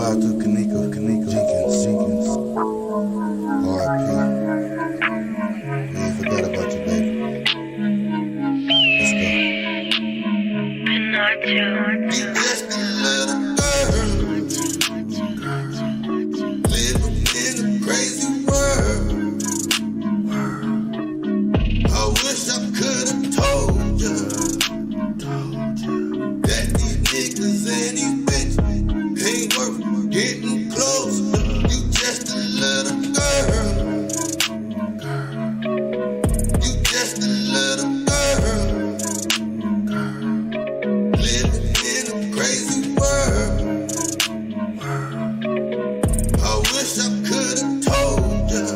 out to Kanika Jenkins. R.I.P. We ain't forgot about you, baby. Let's go. You just a little girl living in a crazy world. I wish I could've told you that these niggas and these bitches ain't worth getting close. You just a little girl. You just a little girl living in a crazy world. I wish I could've told you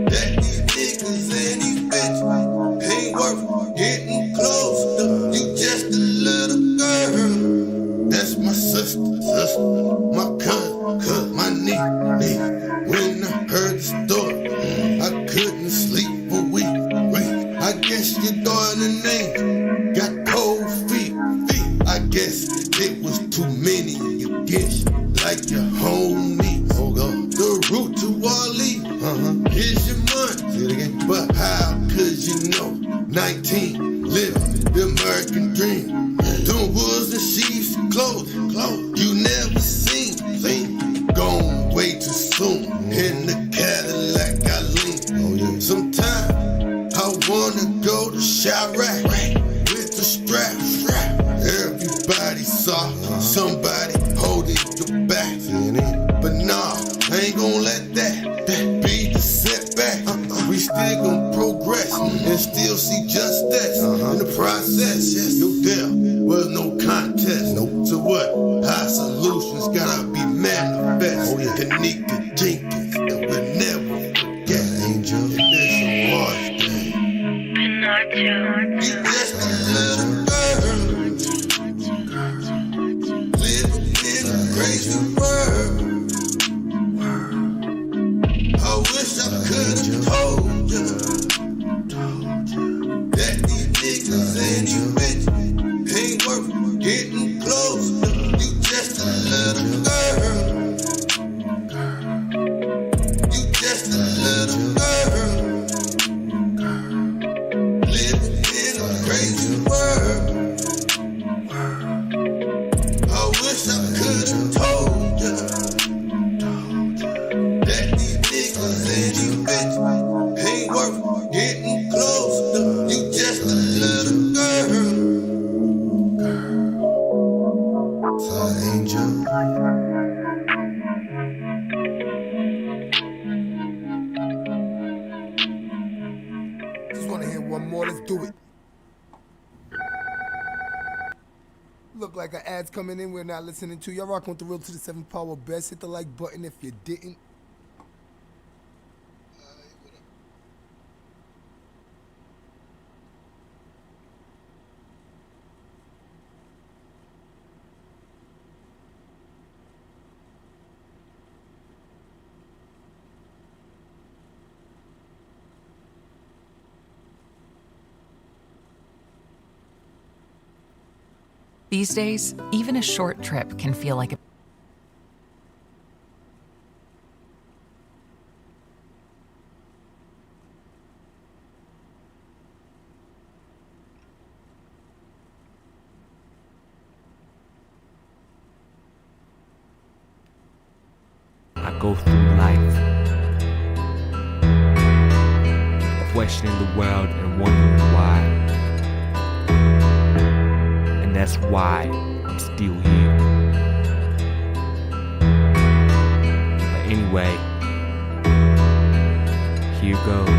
that these niggas and these bitches ain't worth getting close. You just a little girl. That's my sister, my cousin, my niece. When I heard the story, I couldn't sleep for weeks. I guess your daughter name got cold feet. I guess it was too many against you, like your homie. The root to Wally, here's your money. Say it again. But how could you know? 19, living the American dream. Them woods and sheets clothes you never seen. Gone way too soon. In the Cadillac I lean. Sometimes I wanna go to Chirac with the strap. Everybody saw somebody holding your back. But nah, I ain't gon' let that be the setback. We still gon' progress and still see justice in the process. No doubt, was no contest. So what? Our solutions gotta be manifest. Kanika Jenkins, and we'll never forget. Angel, it's a large thing. You just a little girl living in a crazy world. I wish I could've told you that these niggas and these bitches ain't worth getting close. You just a little girl. You just a little girl living in a crazy world. I wish I could've told you that these niggas and these bitches ain't worth getting close. You just a little girl. Angel. Just wanna hear one more, let's do it. Look like an ad's coming in we're not listening to. Y'all rocking with the real to the 7th power best. Hit the like button if you didn't. These days, even a short trip can feel like a I go through life, questioning the world and wondering why. And that's why I'm still here. But anyway, here goes.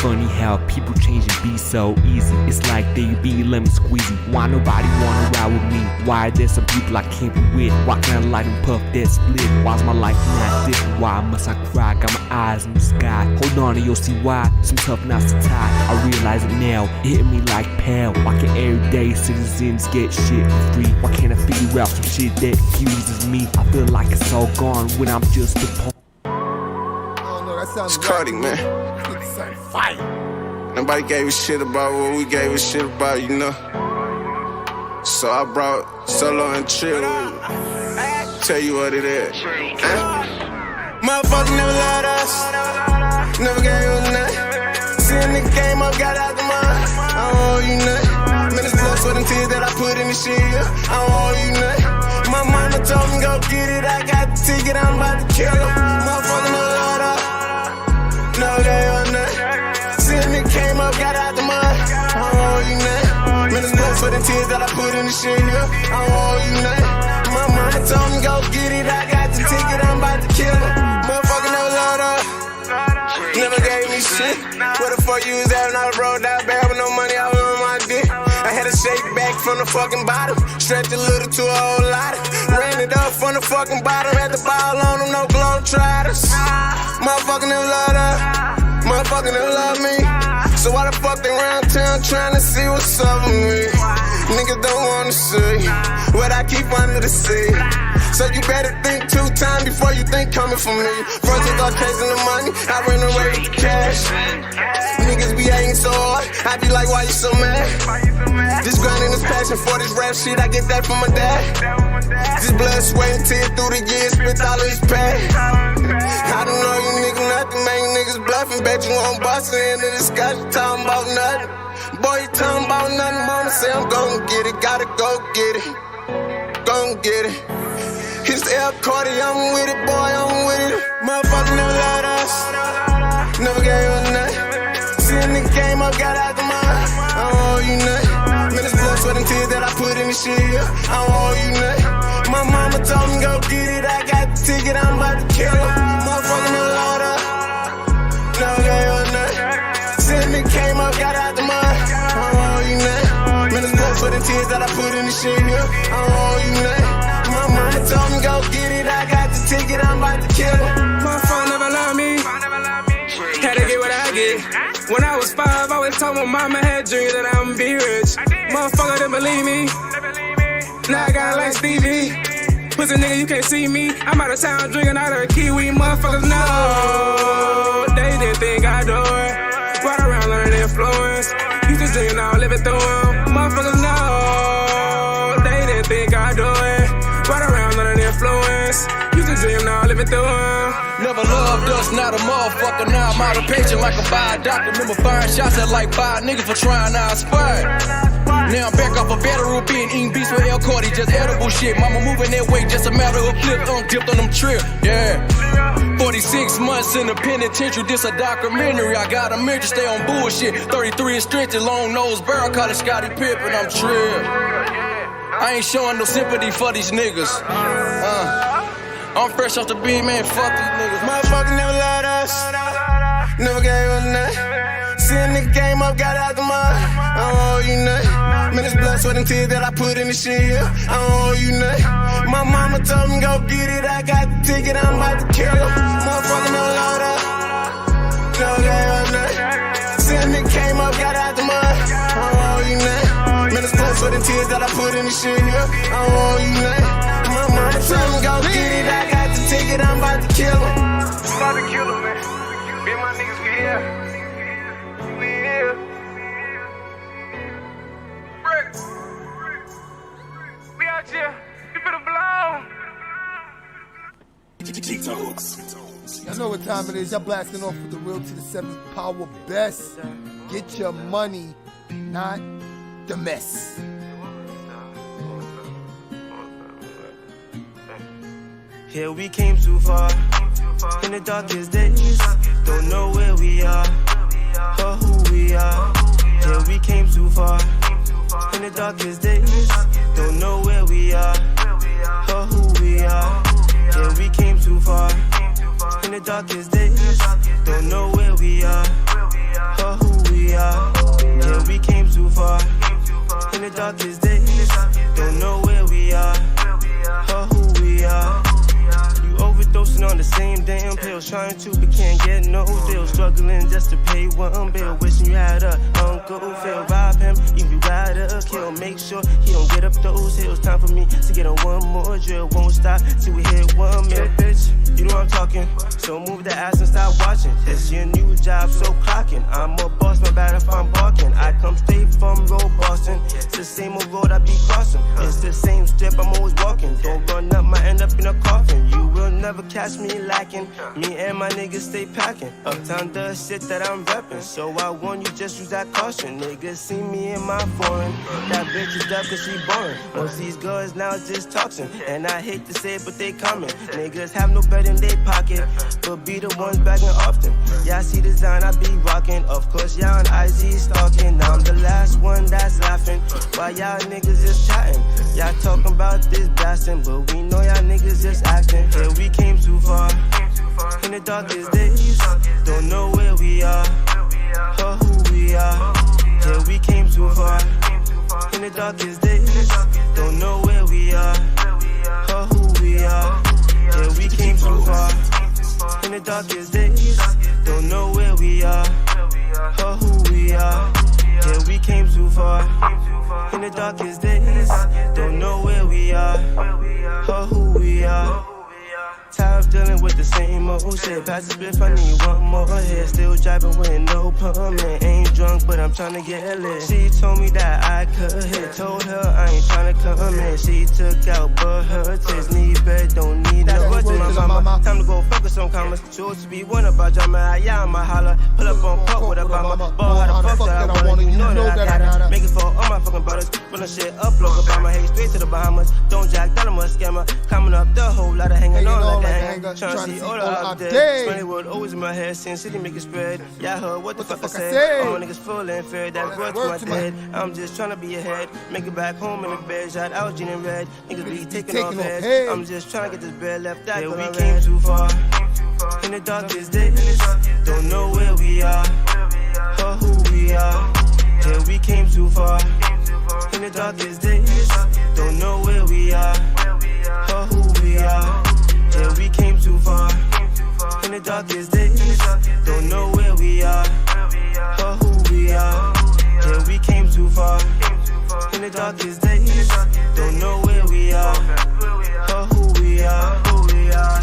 Funny how people change and be so easy. It's like they be lemon squeezy. Why nobody wanna ride with me? Why are there some people I can't be with? Why can't I light and puff that split? Why's my life not different? Why must I cry? Got my eyes in the sky. Hold on and you'll see why. Some tough knots to tie. I realize it now. It hit me like pow. Why can't everyday citizens get shit for free? Why can't I figure out some shit that confuses me? I feel like it's all gone when I'm just a pawn. It's Cardi, man. Fire. Nobody gave a shit about what we gave a shit about, you know. So I brought Solo and Chill with me. Tell you what it is. Motherfucker never loved us, never gave us nothing. Seeing the game up, got out the mud. I don't owe you nothing. Man, it's blood, sweat, and tears that I put in the shit. I don't owe you nothing. My mama told me go get it. I got the ticket, I'm about to kill her. Motherfucker never loved us, never gave us nothing. Seeing the game up, got out the mud. I don't owe you nothing. Man, it's blood, sweat, and tears that I put in the shit. I don't owe you nothing. My mama told me go get it. I got the ticket, I'm about to kill her. Motherfucker never loved us, never gave me shit. Where the fuck you was at when I was rolled out bad with no money, I was on my dick. I had to shake back from the fucking bottom, stretch a little to a whole lot. Ran it up from the fucking bottom, had the ball on them, no globetrotters. Motherfucker never loved us, motherfucker never loved me. So why the fuck they round town trying to see what's up with me? Niggas don't wanna see what I keep under the sea. So you better think 2 times before you think coming for me. First I start chasing the money, I ran away with the cash. Niggas be hating so hard, I be like, why you so mad? This grinding is passion for this rap shit, I get that from my dad. This blood, sweat, and tears through the years, spit all of his past. I don't know you niggas nothing, man, you niggas bluffing. Bet you won't bust the end of this discussion, talking about nothing. Boy, you talking about nothing, mama say I'm gon' get it, gotta go get it. Gon' get it. It's the L Cardi, I'm with it, boy, I'm with it. Motherfucker never loved us, never gave us nothing. Seeing the game up, got out the mud. I don't owe you nothing. Man, it's blood, sweat, and tears that I put in the shit. I don't owe you nothing. My mama told me go get it, I got the ticket, I'm about to kill her. Motherfucker never loved us, never gave us nothing. Seeing the game up, got out the mud. I don't owe you nothing. Man, it's blood, sweat, and tears that I put in the shit. I don't owe you nothing. My mama told me go get it, I got the ticket, I'm about to kill her. Motherfucker never loved me, had to get what I get. When I was 5, I always told my mama had dreams that I'ma be rich. Motherfucker didn't believe me, now I got like Stevie. Pussy nigga, you can't see me, I'm out of town drinking out of a kiwi. Motherfuckers know, they didn't think I do it. Ride around learning influence, used to dream, now living through them. Motherfuckers know, they didn't think I do it. Ride around learning influence, used to dream, now living through them. Never loved us, not a motherfucker. Now I'm out of patient like a bad doctor. Remember firing shots at like 5 niggas for trying to inspire. Now I'm back off a battle being eating beats with L Cardi, just edible shit. Mama moving that way, just a matter of flip. Dipped on them trip, yeah. 46 months in the penitentiary, this a documentary. I got a mirror to stay on bullshit. 33 is stretched, long nose barrel, call it Scottie Pippen. I'm tripped. I ain't showing no sympathy for these niggas. I'm fresh off the beat, man, fuck these niggas. Motherfucker never loved us, never gave us nothing. Seeing the game up, got out the mud. I don't owe you nothing. Man, it's blood, sweat, and tears that I put in the shit. I don't owe you nothing. My mama told me go get it, I got the ticket, I'm about to kill her. Motherfucker never loved us, never gave us nothing. Seeing the game up, got out the mud. I don't owe you nothing. Man, it's blood, sweat, and tears that I put in the shit. I don't owe you nothing. My mama told me go get it, I got the ticket, I'm about to kill her. I'm about to kill her, man. Me and my niggas, we here. We here. We out here. You finna blow. Y'all know what time it is. Y'all blasting off with the real to the 7th power best. Get your money, not the mess. Here we came too far, in the darkest days, don't know where we are, or who we are. Here we came too far, in the darkest days, don't know where we are, or who we are. Here we came too far, in the darkest days, don't know where we are, or who we are. Here we came too far, in the darkest days, don't know where we are, or who we are. Overdose posting on the same damn pills, trying to but can't get no deal. Struggling just to pay one bill, wishing you had a uncle. Feel rob him, if you gotta kill. Make sure he don't get up those hills. Time for me to get on one more drill. Won't stop till we hit 1 mil, bitch. You know I'm talking, so move the ass and stop watching. It's your new job, so clocking. I'm a boss, my bad if I'm barking. I come straight from road Boston. It's the same old road I be crossing. It's the same strip I'm always walking. Don't run up, might end up in a coffin. You will never catch me lacking. Me and my niggas stay packing. Uptown does shit that I'm repping. So I warn you, just use that caution. Niggas see me in my foreign. That bitch is up cause she boring. Most these girls now just toxin. And I hate to say it, but they coming. Niggas have no bread in their pocket, but be the ones bagging often. Y'all see the design I be rocking. Of course, y'all on IG stalking. I'm the last one that's laughing. While y'all niggas just chatting. Y'all talking about this blasting, but we know y'all niggas just acting. Yeah, we came too far. In the darkest days, don't know where we are or who we are. Yeah, we came too far. In the darkest days, don't know where we are or who we are. Yeah, we came too far. In the darkest days, don't know where we are or who we are. Yeah, we came too far. In the darkest days, don't know where we are or who we are. Tired of dealing with the same old shit. Pass the spliff, I need one more hit. Still driving with no permit. Ain't drunk, but I'm tryna get lit. She told me that I could hit. Told her I ain't tryna come in. She took out but her tits. Need bed, don't need no words to my mama. Time to go focus on commas. Chose to be one about drama. Yeah, I'ma holler. Pull up on pop with a bomber. Ball how the fuck that I wanna. You know that I gotta make it for all my fucking brothers. Pulling shit up, low Obama. Hey, straight to the Bahamas. Don't jack, that I'm a scammer. Coming up the whole lot of hanging on. Trying to see all the updates. Money word always in my head, seeing city make it spread. Yeah, I heard what the fuck I said. All my niggas full and fair, that word to my dead. I'm just trying to be ahead, make it back home in the bed. Shout out Gene and Red, niggas be taking off heads. I'm just trying to get this bread left out. Yeah, we came too far. In the darkest days, don't know where we are or who we are. Yeah, we came too far. In the darkest days, don't know where we are or who we are. Yeah, we came too far. In the darkest days, don't know where we are or who we are. Yeah, we came too far. In the darkest days, don't know where we are or who we are. Who we are.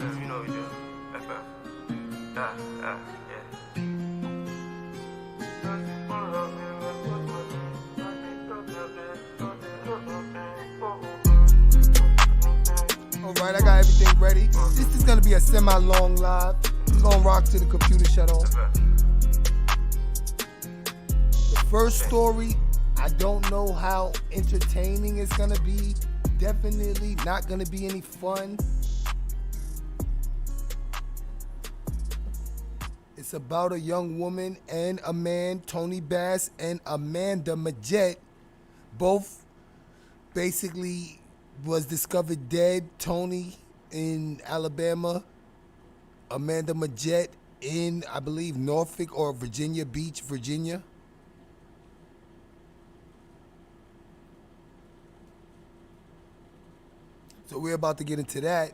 You know we do. FF. Yeah. Alright, I got everything ready. This is gonna be a semi-long live. We're gonna rock till the computer shut off. The first story, I don't know how entertaining it's gonna be. Definitely not gonna be any fun. It's about a young woman and a man, Toni Bass and Amanda Majette, both basically was discovered dead. Toni in Alabama, Amanda Majette in, I believe, Norfolk or Virginia Beach, Virginia. So we're about to get into that.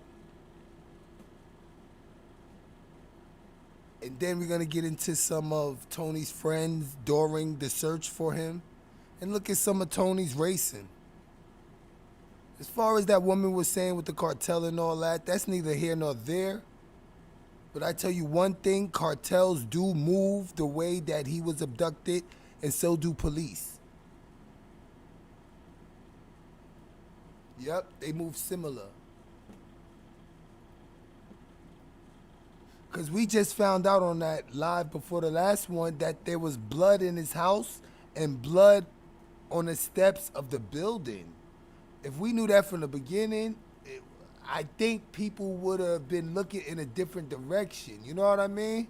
And then we're going to get into some of Toni's friends during the search for him. And look at some of Toni's racing. As far as that woman was saying with the cartel and all that, that's neither here nor there. But I tell you one thing, cartels do move the way that he was abducted, and so do police. Yep, they move similar. Because we just found out on that live before the last one that there was blood in his house and blood on the steps of the building. If we knew that from the beginning, I think people would have been looking in a different direction. You know what I mean?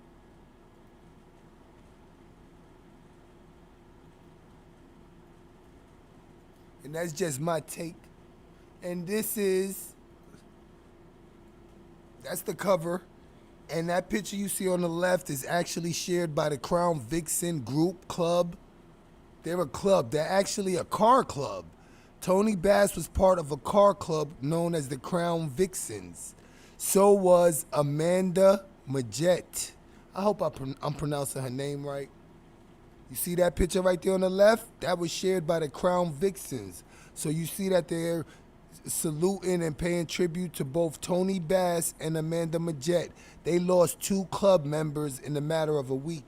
And that's just my take. And that's the cover. And that picture you see on the left is actually shared by the Crown Vixen group club. They're a club. They're actually a car club. Toni Bass was part of a car club known as the Crown Vixens. So was Amanda Majette. I hope I'm pronouncing her name right. You see that picture right there on the left? That was shared by the Crown Vixens. So you see that they're saluting and paying tribute to both Toni Bass and Amanda Majette. They lost 2 club members in a matter of a week.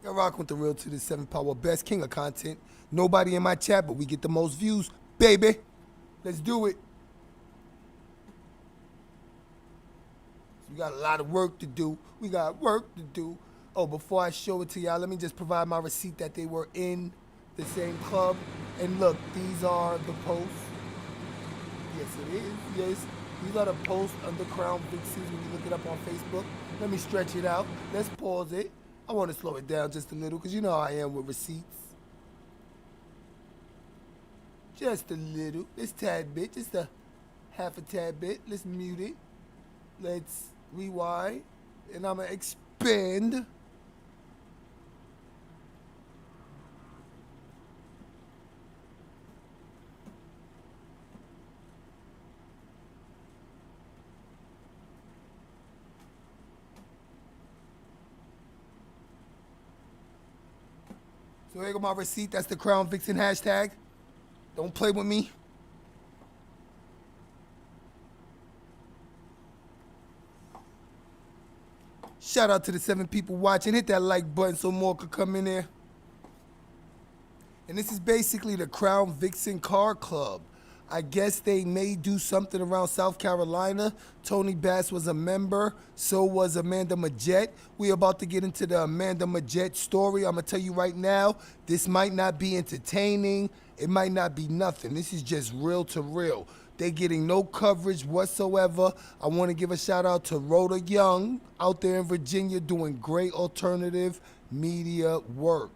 You're rocking with the real to the 7 power best king of content. Nobody in my chat, but we get the most views, baby. Let's do it. We got a lot of work to do. We got work to do. Oh, before I show it to y'all, let me just provide my receipt that they were in the same club. And look, these are the posts. Yes, it is. Yes, these are the posts under Crown Vixens when you look it up on Facebook. Let me stretch it out. Let's pause it. I want to slow it down just a little because you know how I am with receipts. Just a little. This tad bit. Just a half a tad bit. Let's mute it. Let's rewind. And I'm going to expand. So here go my receipt. That's the Crown Vixen hashtag. Don't play with me. Shout out to the 7 people watching. Hit that like button so more could come in there. And this is basically the Crown Vixen Car Club. I guess they may do something around South Carolina. Toni Bass was a member. So was Amanda Majette. We about to get into the Amanda Majette story. I'm going to tell you right now, this might not be entertaining. It might not be nothing. This is just real to real. They're getting no coverage whatsoever. I want to give a shout out to Rhoda Young out there in Virginia doing great alternative media work.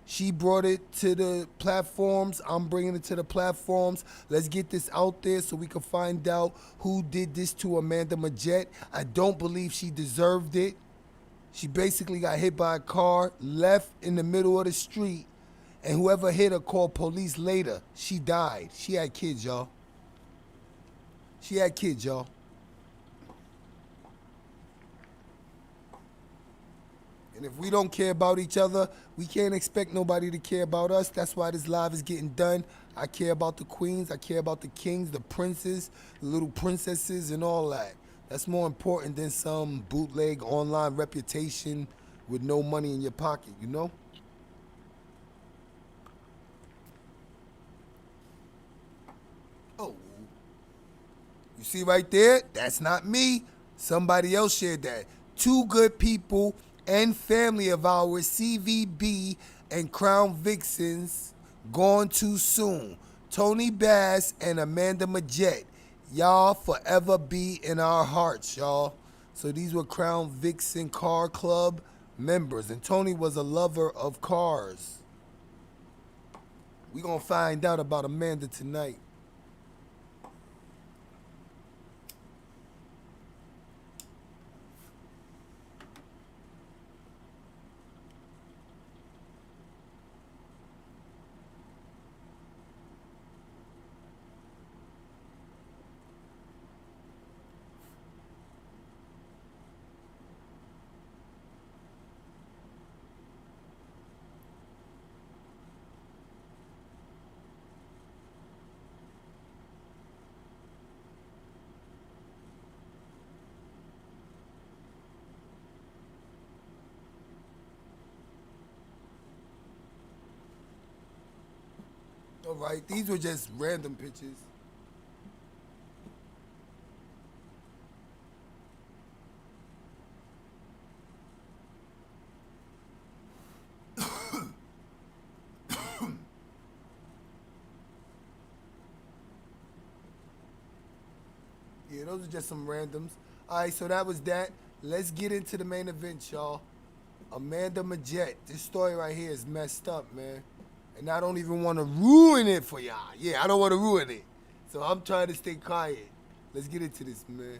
She brought it to the platforms. I'm bringing it to the platforms. Let's get this out there so we can find out who did this to Amanda Majette. I don't believe she deserved it. She basically got hit by a car, left in the middle of the street, and whoever hit her called police later. She died. She had kids, y'all. She had kids, y'all. And if we don't care about each other, we can't expect nobody to care about us. That's why this live is getting done. I care about the queens. I care about the kings, the princes, the little princesses, and all that. That's more important than some bootleg online reputation with no money in your pocket, you know? Oh. You see right there? That's not me. Somebody else shared that. 2 good people and family of ours, CVB and Crown Vixens, gone too soon. Toni Bass and Amanda Majette. Y'all forever be in our hearts, y'all. So these were Crown Vixen Car Club members. And Toni was a lover of cars. We gonna find out about Amanda tonight. All right, these were just random pictures. Yeah, those are just some randoms. All right, so that was that. Let's get into the main event, y'all. Amanda Majette. This story right here is messed up, man. And I don't even want to ruin it for y'all. Yeah, I don't want to ruin it. So I'm trying to stay quiet. Let's get into this, man.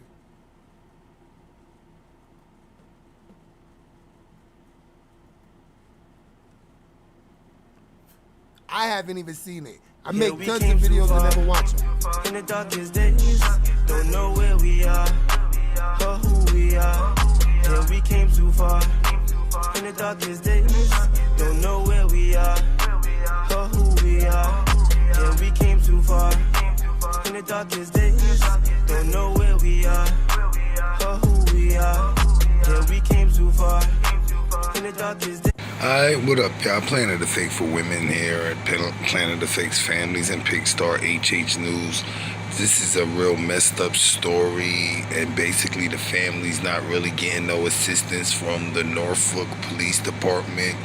I haven't even seen it. I Yeah, make we tons came of too videos far. and never watch them. In the darkest days, don't know where we are or who we are. Yeah, we came too far. In the darkest days, don't know where we are or who we are. Yeah, we came too far. In the darkest days, don't know where we are or who we are. Yeah, we came too far. In the darkest days. Alright, what up, y'all? Planet of Fake for Women here at Planet of Fakes Families and Pigstar HH News. This is a real messed up story, and basically the family's not really getting no assistance from the Norfolk Police Department.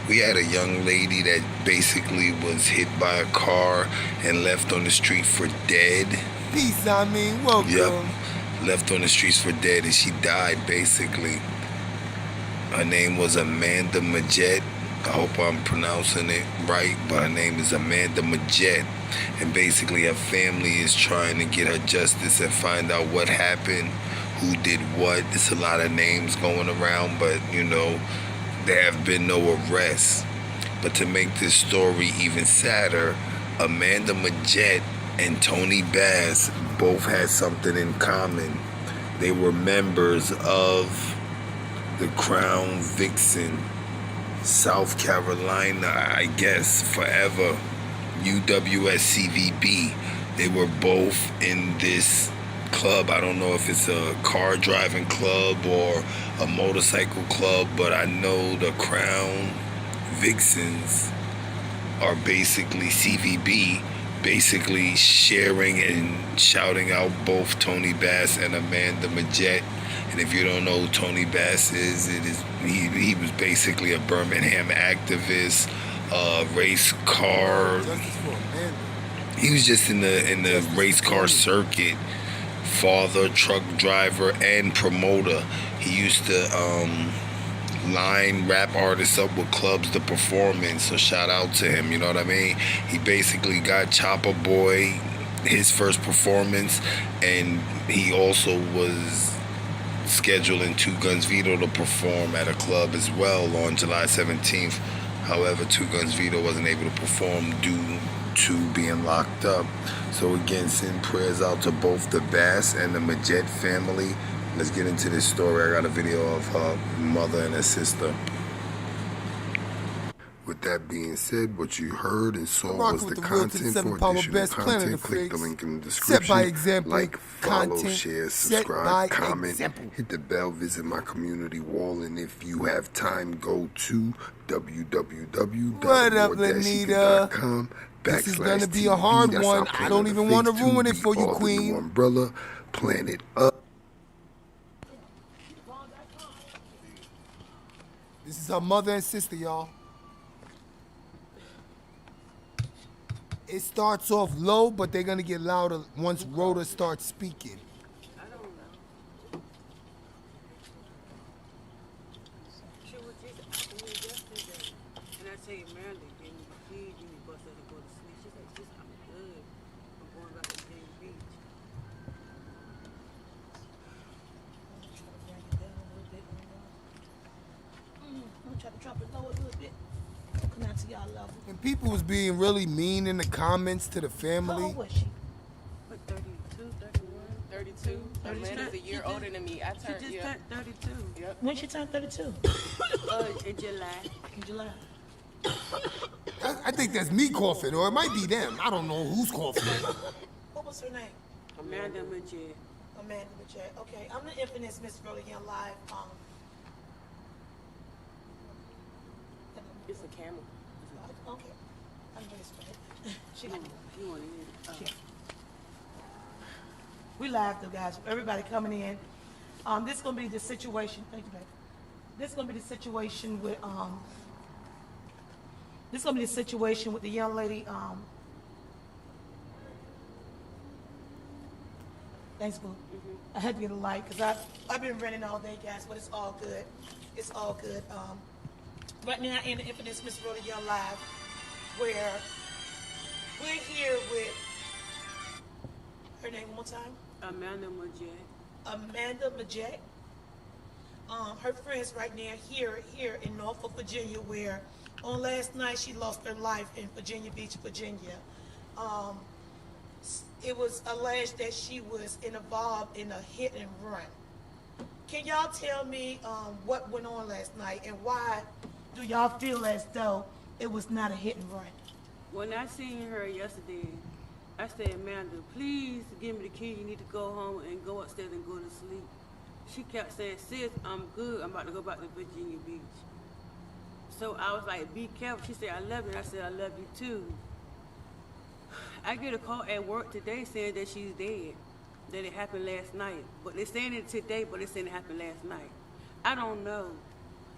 We had a young lady that basically was hit by a car and left on the street for dead. Peace, I mean, welcome. Yep, left on the streets for dead, and she died basically. Her name was Amanda Majette. I hope I'm pronouncing it right, but her name is Amanda Majette. And basically her family is trying to get her justice and find out what happened, who did what. There's a lot of names going around, but you know, there have been no arrests. But to make this story even sadder, Amanda Majette and Toni Bass both had something in common. They were members of the Crown Vixen, South Carolina, I guess, forever, UWSCVB. They were both in this club. I don't know if it's a car driving club or a motorcycle club, but I know the Crown Vixens are basically CVB, basically sharing and shouting out both Toni Bass and Amanda Majette. And if you don't know who Toni Bass is, he was basically a Birmingham activist, race car. He was just in the race car circuit, father, truck driver, and promoter. He used to line rap artists up with clubs to perform in, so shout out to him, you know what I mean? He basically got Chopper Boy his first performance, and he also was scheduling Two Guns Vito to perform at a club as well on July 17th. However, Two Guns Vito wasn't able to perform due to being locked up. So again, send prayers out to both the Bass and the Majette family. Let's get into this story. I got a video of her mother and her sister. With that being said, what you heard and saw was the content. For additional content, click the link in the description. Set by example. Like, follow, Content share, set by subscribe, comment, example. hit the bell, visit my community wall, and if you have time, go to www.moredash.com. This is gonna be a hard one. I don't even want to ruin it for you, Queen. Umbrella, Planet Up. This is her mother and sister, y'all. It starts off low, but they're gonna get louder once Rhoda starts speaking. I don't know. She was just asking me yesterday, and I tell you, Marilyn gave me the keys, you need to bust her to go to sleep. She said, "Sis, I'm good. I'm going back to King Beach." I'm trying to drop it low a little bit. Come out to y'all level. And people was being really mean in the comments to the How family. old was she? What, 32, 31? 32. Amanda's a year older than me. I turned, She just yeah. turned 32. Yep. When she turned 32? In July. In July. I think that's me coughing, or it might be them. I don't know who's coughing. What was her name? Amanda Majette. Amanda Majette. Okay, I'm the infamous Miss Rolling Young Live. It's a camera. Okay. I'm really straight. She got You want to hear it? We live though, guys. Everybody coming in. This is gonna be the situation. Thank you, babe. This is gonna be the situation with This is gonna be the situation with the young lady. Thanks, boo. I had to get a light because I've been running all day, guys. But it's all good. It's all good. Right now in the infamous Miss Rhoda Young Live, where we're here with her name one more time. Amanda Majette. Amanda Majette. Her friends right now here in Norfolk, Virginia, where On last night, she lost her life in Virginia Beach, Virginia. It was alleged that she was involved in a hit and run. Can y'all tell me what went on last night and why do y'all feel as though it was not a hit and run? When I seen her yesterday, I said, Amanda, please give me the key. You need to go home and go upstairs and go to sleep. She kept saying, sis, I'm good. I'm about to go back to Virginia Beach. So I was like, be careful. She said, I love you. And I said, I love you too. I get a call at work today saying that she's dead, that it happened last night. But they're saying it today, but they're saying it happened last night. I don't know.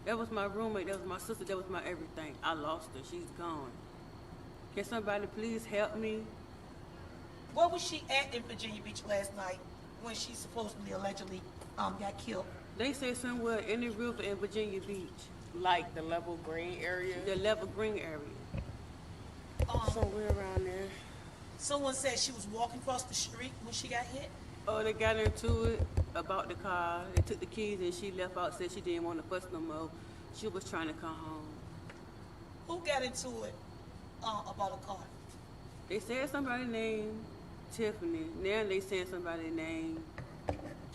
That was my roommate, that was my sister, that was my everything. I lost her. She's gone. Can somebody please help me? Where was she at in Virginia Beach last night when she supposedly, allegedly got killed? They say somewhere in the river in Virginia Beach. Like the Level Green area? The Level Green area. Somewhere around there. Someone said she was walking across the street when she got hit? Oh, they got into it about the car. They took the keys and she left out, said she didn't want to fuss no more. She was trying to come home. Who got into it about a car? They said somebody named Tiffany. Now they saying somebody named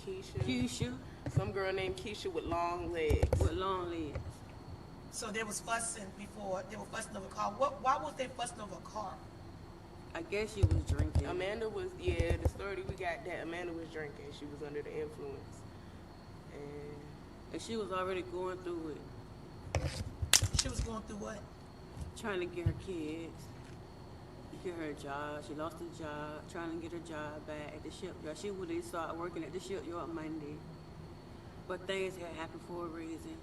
Keisha. Some girl named Keisha with long legs. With long legs. So they was fussing before, they were fussing over a car. Why was they fussing over a car? I guess she was drinking. Amanda was, yeah, the story we got that Amanda was drinking. She was under the influence. And she was already going through it. She was going through what? Trying to get her kids, get her a job. She lost her job, trying to get her job back at the shipyard. She would have started working at the shipyard Monday. But things had happened for a reason.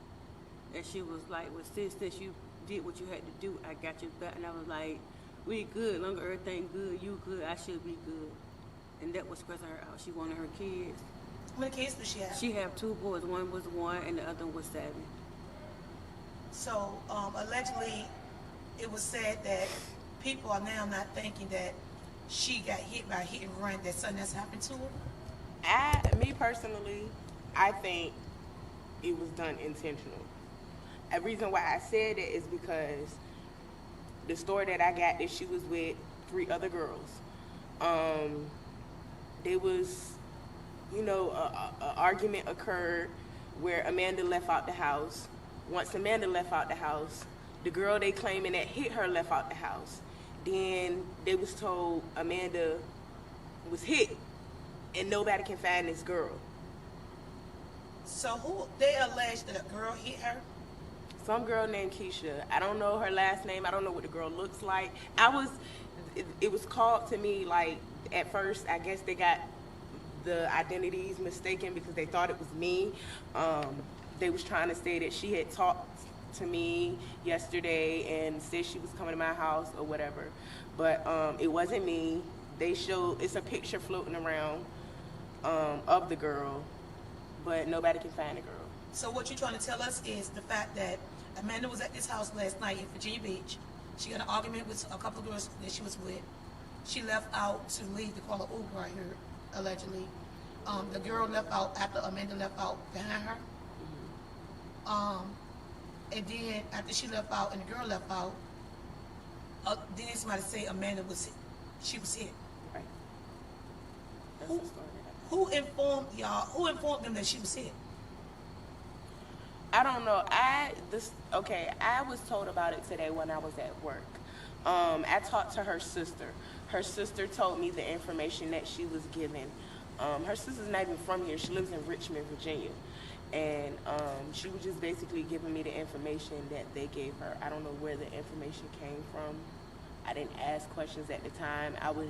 And she was like, well, since you did what you had to do, I got your back. And I was like, we good, long as everything good, you good, I should be good. And that was stressing her out. She wanted her kids. How many kids does she have? She have 2 boys. One was 1 and the other was 7. So, allegedly, it was said that people are now not thinking that she got hit by a hit and run, that something that's happened to her? Me personally, I think it was done intentional. The reason why I said it is because the story that I got that she was with 3 other girls. There was, an argument occurred where Amanda left out the house. Once Amanda left out the house, the girl they claiming that hit her left out the house. Then they was told Amanda was hit and nobody can find this girl. So they allege that a girl hit her? Some girl named Keisha. I don't know her last name. I don't know what the girl looks like. It was called to me like, at first, I guess they got the identities mistaken because they thought it was me. They was trying to say that she had talked to me yesterday and said she was coming to my house or whatever. But it wasn't me. It's a picture floating around of the girl, but nobody can find the girl. So what you're trying to tell us is the fact that Amanda was at this house last night in Virginia Beach. She got an argument with a couple of girls that she was with. She left out to leave to call an Uber, I heard, allegedly. The girl left out after Amanda left out behind her. And then after she left out and the girl left out, then somebody say Amanda was hit. She was hit. Right. Who informed y'all? Who informed them that she was hit? I don't know. I was told about it today when I was at work. I talked to her sister. Her sister told me the information that she was given. Her sister's not even from here. She lives in Richmond, Virginia. And she was just basically giving me the information that they gave her. I don't know where the information came from. I didn't ask questions at the time. I was,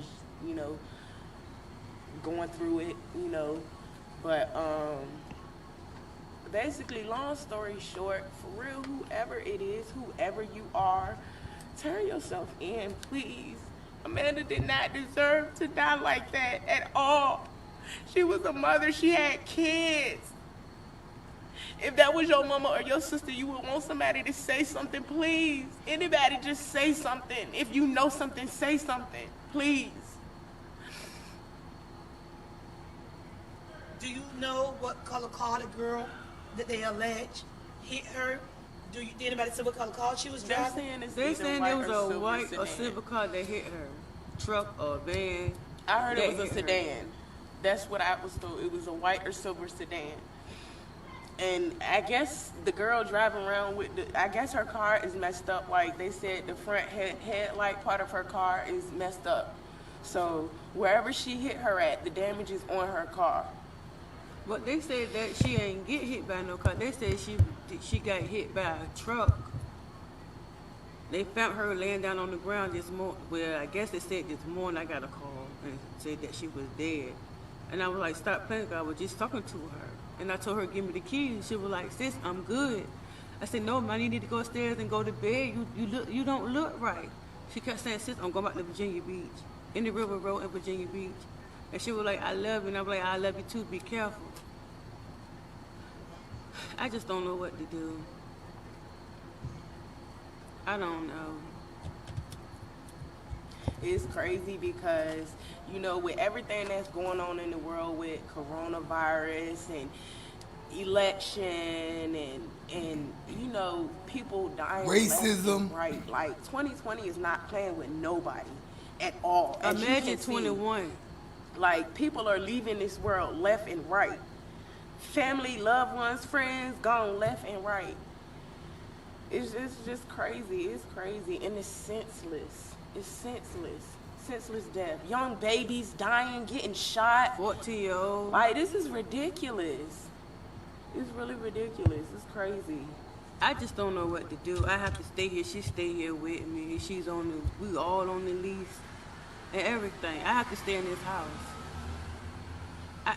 going through it, But basically, long story short, for real, whoever it is, whoever you are, turn yourself in, please. Amanda did not deserve to die like that at all. She was a mother. She had kids. If that was your mama or your sister, you would want somebody to say something, please. Anybody, just say something. If you know something, say something, please. Do you know what color car the girl that they allege hit her Did anybody say what color car she was They're driving? saying it's They either saying white there was or a silver white sedan. or silver car that hit her. Truck or van. I heard it that was a hit her. sedan. That's what I was told. It was a white or silver sedan. And I guess the girl driving around with I guess her car is messed up. Like they said, the front headlight part of her car is messed up. So wherever she hit her at, the damage is on her car. But they said that she ain't get hit by no car. They said she got hit by a truck. They found her laying down on the ground this morning. Well, I guess they said this morning I got a call and said that she was dead. And I was like, stop playing. I was just talking to her. And I told her, give me the keys. She was like, sis, I'm good. I said, no, man, you need to go upstairs and go to bed. You don't look right. She kept saying, sis, I'm going back to Virginia Beach. In the River Road in Virginia Beach. And she was like, I love you. And I was like, I love you too. Be careful. I just don't know what to do. I don't know. It's crazy because, you know, with everything that's going on in the world with coronavirus and election and you know, people dying. Racism. Right. Like 2020 is not playing with nobody at all. As you Imagine can see, 21. like people are leaving this world left and right. Family, loved ones, friends gone left and right. It's just crazy. It's crazy and it's senseless. It's senseless. Senseless death. Young babies dying, getting shot. 14-year-old. Like, this is ridiculous. It's really ridiculous. It's crazy. I just don't know what to do. I have to stay here. She stay here with me. She's on the, we all on the lease and everything. I have to stay in this house.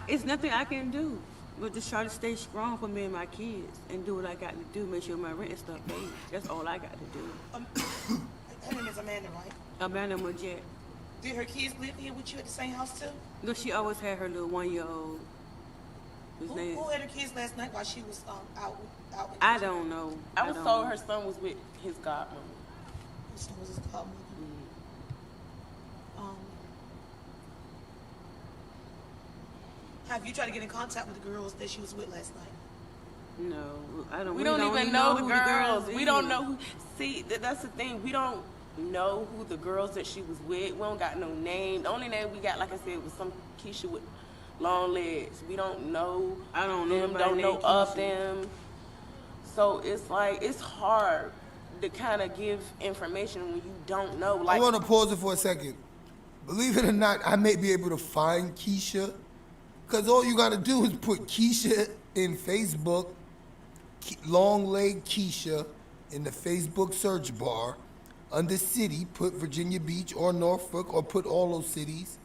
It's nothing I can do. But just try to stay strong for me and my kids and do what I got to do. Make sure my rent and stuff paid. That's all I got to do. Her name is Amanda, right? Amanda Majette. Did her kids live here with you at the same house too? No, she always had her little 1-year-old. Who had her kids last night while she was out with I don't know. I was told her son was with his godmother. His son was his godmother. Have you tried to get in contact with the girls that she was with last night? No, I don't. We don't even know the who girls. is. We don't know who. See, that's the thing. We don't know who the girls that she was with. We don't got no name. The only name we got, like I said, was some Keisha with long legs. We don't know. I don't know them. nobody Don't know named of Keisha. them. So it's like it's hard to kind of give information when you don't know. Like, I want to pause it for a second. Believe it or not, I may be able to find Keisha. Because all you got to do is put Keisha in Facebook, long leg Keisha in the Facebook search bar. Under city, put Virginia Beach or Norfolk or put all those cities.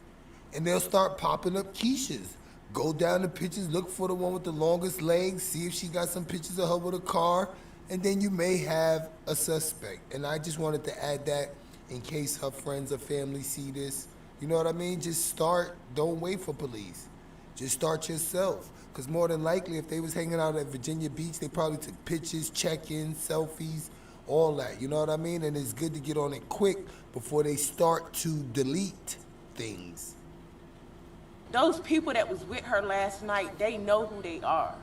And they'll start popping up Keishas. Go down the pictures, look for the one with the longest legs, see if she got some pictures of her with a car. And then you may have a suspect. And I just wanted to add that in case her friends or family see this. You know what I mean? Just start, don't wait for police. Just start yourself. Because more than likely, if they was hanging out at Virginia Beach, they probably took pictures, check-ins, selfies, all that. You know what I mean? And it's good to get on it quick before they start to delete things. those people that was with her last night, they know who they are.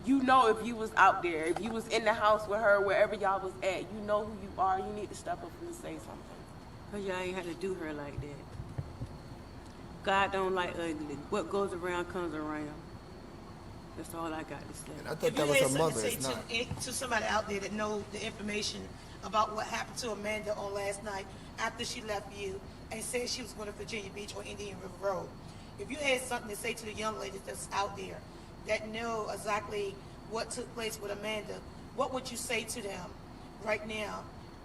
You know if you was out there, if you was in the house with her, wherever y'all was at, you know who you are. You need to step up and say something. Because y'all ain't had to do her like that. God don't like ugly. What goes around comes around. That's all I got to say. And I thought that was her mother. If you It's had not. something to say to somebody out there that know the information about what happened to Amanda on last night after she left you and said she was going to Virginia Beach or Indian River Road, if you had something to say to the young ladies that's out there that know exactly what took place with Amanda, what would you say to them right now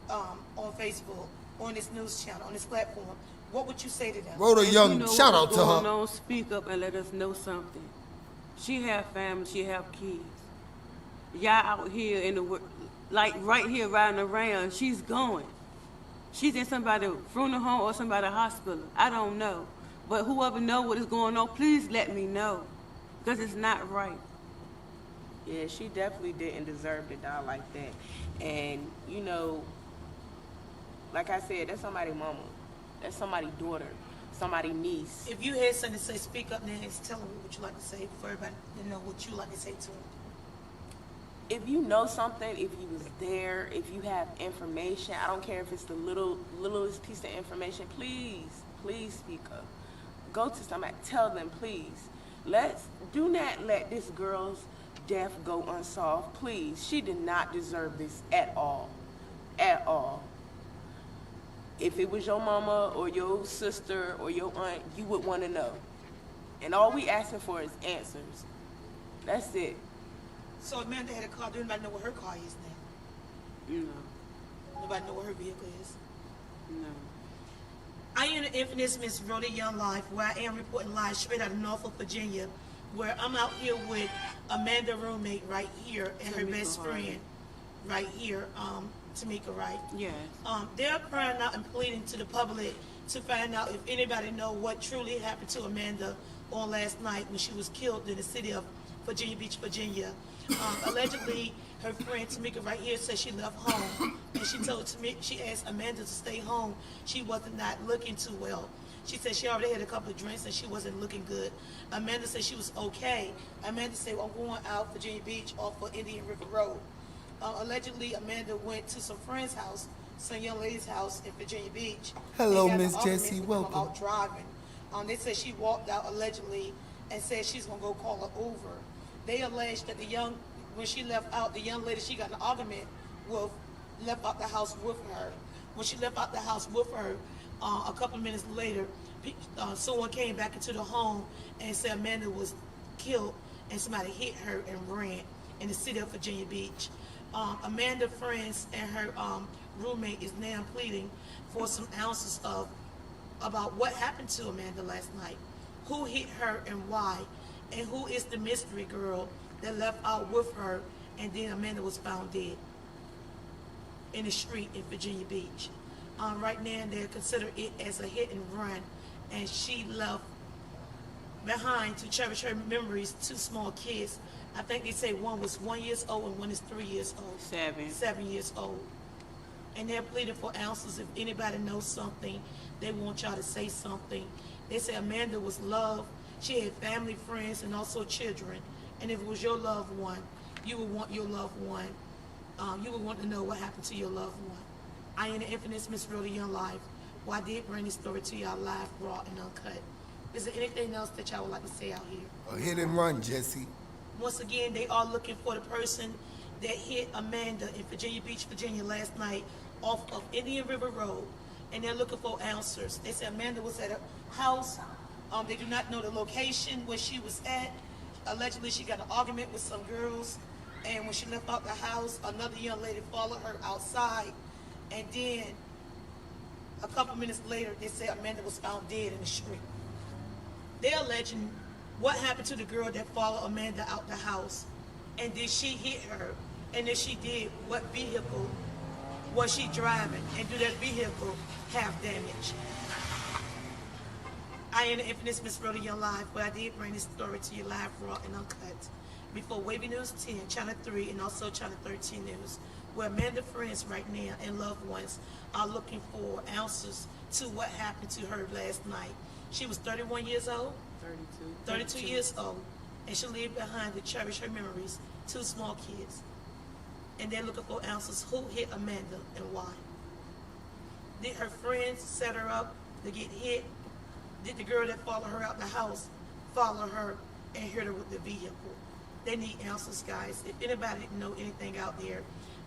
on Facebook, on this news channel, on this platform? What would you say to them? Rhoda If Young, you know shout what's out to going her. on, speak up and let us know something. She have family, she have kids. Y'all out here in the world, like right here riding around, she's going. She's in somebody's funeral home or somebody's hospital. I don't know. But whoever know what is going on, please let me know. Because it's not right. Yeah, she definitely didn't deserve to die like that. And, you know, like I said, that's somebody's mama. That's somebody's daughter, somebody's niece. If you had something to say, speak up now and tell them what you like to say for everybody to know what you like to say to them. if you know something, if you was there, if you have information, I don't care if it's the littlest piece of information, please speak up. Go to somebody, tell them, please. Do not let this girl's death go unsolved, please. She did not deserve this at all. At all. If it was your mama or your sister or your aunt, you would want to know. And all we asking for is answers. That's it. So Amanda had a car. Do anybody know what her car is now? No. Nobody know what her vehicle is? No. I am the infamous Miss Rhoda Young Life, where I am reporting live straight out of Norfolk, Virginia, where I'm out here with Amanda roommate right here and her best friend right here, Tamika, right? Yes. They're crying out and pleading to the public to find out if anybody know what truly happened to Amanda on last night when she was killed in the city of Virginia Beach, Virginia. Allegedly, her friend Tamika right here said she left home, and she asked Amanda to stay home. She wasn't not looking too well. She said she already had a couple of drinks and she wasn't looking good. Amanda said she was okay. Amanda said, well, I'm going out Virginia Beach off of Indian River Road. Allegedly, Amanda went to some friend's house, some young lady's house in Virginia Beach. Hello, Miss Jessie. Welcome. Out driving. They said she walked out allegedly and said she's gonna go call an Uber. They alleged that when she left out, the young lady she got in an argument with left out the house with her. When she left out the house with her, a couple minutes later, someone came back into the home and said Amanda was killed and somebody hit her and ran in the city of Virginia Beach. Amanda's friends and her roommate is now pleading for some answers about what happened to Amanda last night, who hit her and why, and who is the mystery girl that left out with her and then Amanda was found dead in the street in Virginia Beach. Right now they consider it as a hit and run, and she left behind to cherish her memories 2 small kids. I think they say one was 1 year old and one is 3 years old. 7 years old. And they're pleading for answers. If anybody knows something, they want y'all to say something. They say Amanda was loved. She had family, friends, and also children. And if it was your loved one, you would want your loved one. You would want to know what happened to your loved one. I am the infamous Miss Rhoda Young Life. Well, I did bring this story to y'all live, raw, and uncut. Is there anything else that y'all would like to say out here? A hit and run, Jessie. Once again, they are looking for the person that hit Amanda in Virginia Beach, Virginia last night off of Indian River Road, and they're looking for answers. They said Amanda was at a house. They do not know the location where she was at. Allegedly, she got an argument with some girls, and when she left out the house, another young lady followed her outside, and then a couple minutes later, they said Amanda was found dead in the street. They're alleging what happened to the girl that followed Amanda out the house, and did she hit her, and if she did, what vehicle was she driving, and do that vehicle have damage? I am the infamous Miss Rhoda Young Live, but I did bring this story to you live, raw, and uncut before Wavy News 10, Channel 3, and also Channel 13 News, where Amanda friends right now and loved ones are looking for answers to what happened to her last night. She was 31 years old? 32 years old, and she lived behind to cherish her memories, 2 small kids. And they're looking for answers. Who hit Amanda and why? Did her friends set her up to get hit? Did the girl that followed her out the house follow her and hit her with the vehicle? They need answers, guys. If anybody know anything out there,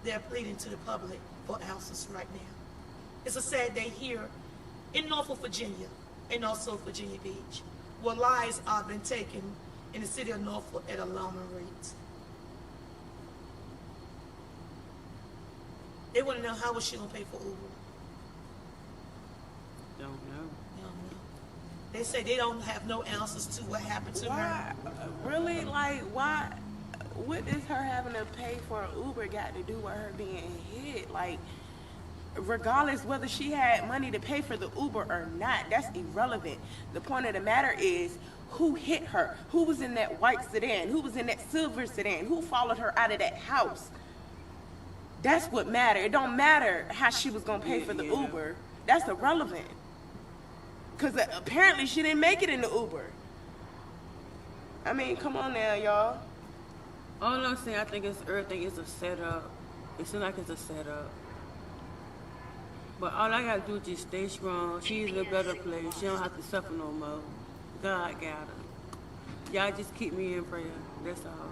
they're pleading to the public for answers right now. It's a sad day here in Norfolk, Virginia, and also Virginia Beach, where lives are been taken in the city of Norfolk at alarming rates. They want to know how was she gonna pay for Uber. Don't know. They say they don't have no answers to what happened to her. Really? Like, why? What is her having to pay for an Uber got to do with her being hit? Like, regardless whether she had money to pay for the Uber or not, that's irrelevant. The point of the matter is who hit her, who was in that white sedan, who was in that silver sedan, who followed her out of that house. That's what matters. It don't matter how she was gonna pay for the Uber. That's irrelevant. Because apparently she didn't make it in the Uber. I mean, come on now, y'all. All I'm saying, I think it's everything is a setup. It seems like it's a setup. But all I gotta do is just stay strong. She's in a better place. She don't have to suffer no more. God got her. Y'all just keep me in prayer. That's all.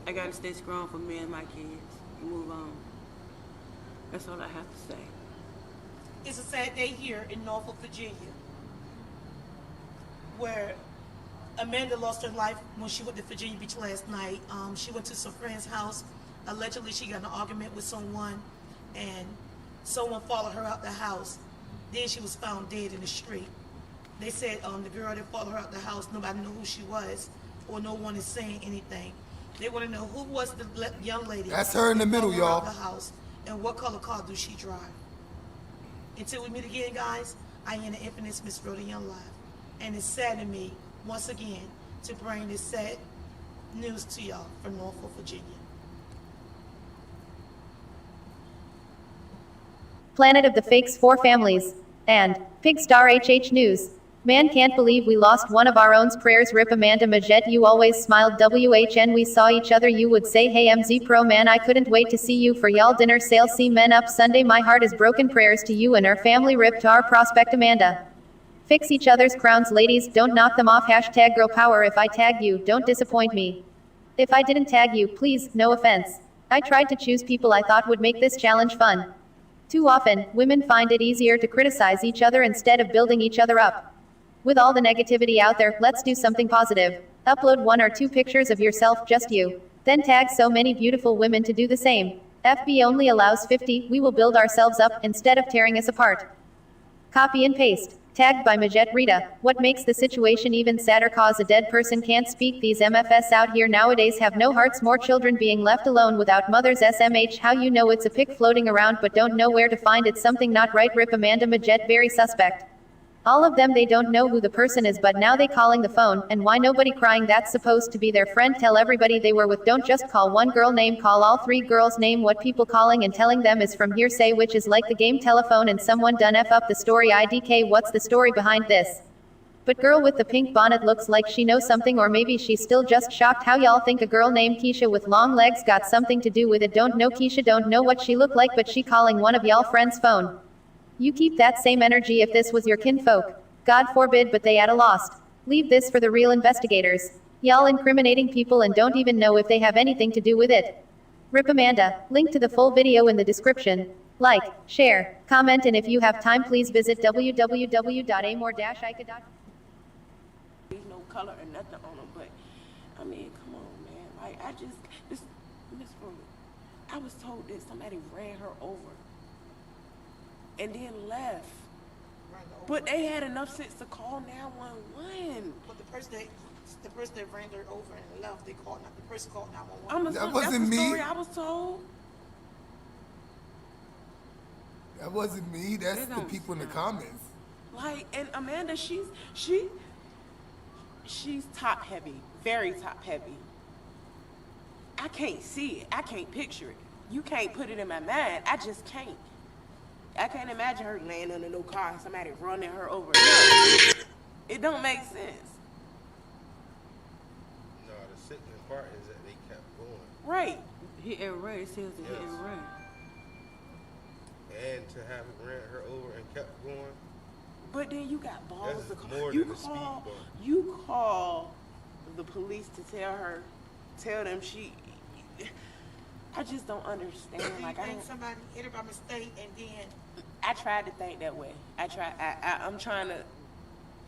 I gotta stay strong for me and my kids and move on. That's all I have to say. It's a sad day here in Norfolk, Virginia, where Amanda lost her life when she went to Virginia Beach last night. She went to some friend's house. Allegedly, she got in an argument with someone, and someone followed her out the house. Then she was found dead in the street. They said the girl that followed her out the house, nobody knew who she was, or no one is saying anything. They want to know who was the young lady. That's her in the middle, y'all. The house, and what color car do she drive? Until we meet again, guys, I am the infamous Miss Rhoda Young Live, and it's sad to me once again to bring this sad news to y'all from Norfolk, Virginia. Planet of the Fakes 4 Families, and Pig Star HH News. Man, can't believe we lost one of our own's. Prayers. Rip Amanda Majette. You always smiled. WHN. We saw each other. You would say, hey MZ Pro man, I couldn't wait to see you for y'all dinner sale. See men up Sunday. My heart is broken. Prayers to you and her family. Rip to our prospect Amanda. Fix each other's crowns, ladies. Don't knock them off. Hashtag girl power. If I tagged you, don't disappoint me. If I didn't tag you, please, no offense. I tried to choose people I thought would make this challenge fun. Too often, women find it easier to criticize each other instead of building each other up. With all the negativity out there, let's do something positive. Upload 1 or 2 pictures of yourself, just you. Then tag so many beautiful women to do the same. FB only allows 50, we will build ourselves up, instead of tearing us apart. Copy and paste. Tagged by Majette Rita. What makes the situation even sadder, cause a dead person can't speak. These MFS out here nowadays have no hearts. More children being left alone without mothers. SMH. How you know it's a pic floating around but don't know where to find it. Something not right. Rip Amanda Majette. Very suspect. All of them, they don't know who the person is, but now they calling the phone. And why nobody crying? That's supposed to be their friend. Tell everybody they were with. Don't just call one girl name, call all 3 girls name. What people calling and telling them is from hearsay, which is like the game telephone and someone done F up the story. IDK. What's the story behind this? But girl with the pink bonnet looks like she knows something, or maybe she's still just shocked. How y'all think a girl named Keisha with long legs got something to do with it? Don't know Keisha, don't know what she looked like, but she calling one of y'all friends' phone. You keep that same energy if this was your kinfolk. God forbid, but they at a lost. Leave this for the real investigators. Y'all incriminating people and don't even know if they have anything to do with it. Rip Amanda. Link to the full video in the description. Like, share, comment, and if you have time, please visit www.amor-ica.com. There's no color or nothing on them, but I mean, come on, man. Like, Miss Rhoda, I was told that somebody ran her over and then left. But they had enough sense to call 911. But the person that ran her over and left, the person called 911. That wasn't me. That's the story I was told. That wasn't me. That's the people in the comments. Like, and Amanda, she's top heavy, very top heavy. I can't see it. I can't picture it. You can't put it in my mind. I just can't. I can't imagine her laying under no car and somebody running her over. No, it don't make sense. No, the sickening part is that they kept going. Right. Hit and run. It says to hit and run. And to have it ran her over and kept going. But then you got balls to call. You call the police to tell them she. I just don't understand. Like, I think somebody hit her by mistake and then. I tried to think that way. I'm trying to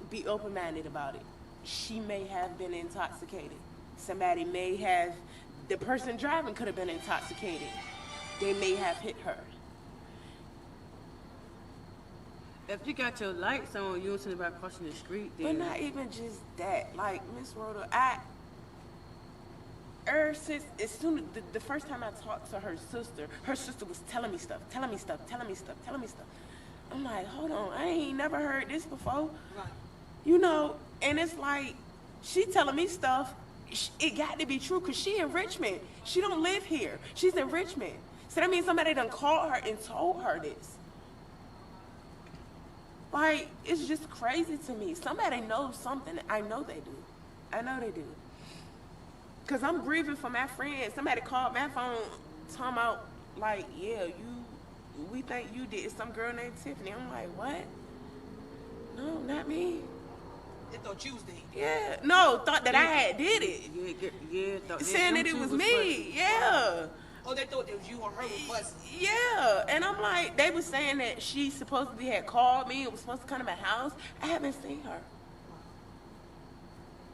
be open-minded about it. She may have been intoxicated. Somebody may have, the person driving could have been intoxicated. They may have hit her. If you got your lights on, you don't see anybody crossing the street. Then. But not even just that. Like, Miss Rhoda, since as soon as the first time I talked to her sister was telling me stuff. I'm like, hold on, I ain't never heard this before. Right. You know, and it's like, she telling me stuff, it got to be true, because she in Richmond. She don't live here. She's in Richmond. So that means somebody done called her and told her this. Like, it's just crazy to me. Somebody knows something. I know they do. Cause I'm grieving for my friend. Somebody called my phone talking about like, yeah, we think you did. Some girl named Tiffany. I'm like, what? No, not me. They thought you was dead. Yeah, no, thought that I had did it. Thought saying that it was me. Yeah. Oh, they thought it was you or her was fussing. Yeah, and I'm like, they was saying that she supposedly had called me and was supposed to come to my house. I haven't seen her.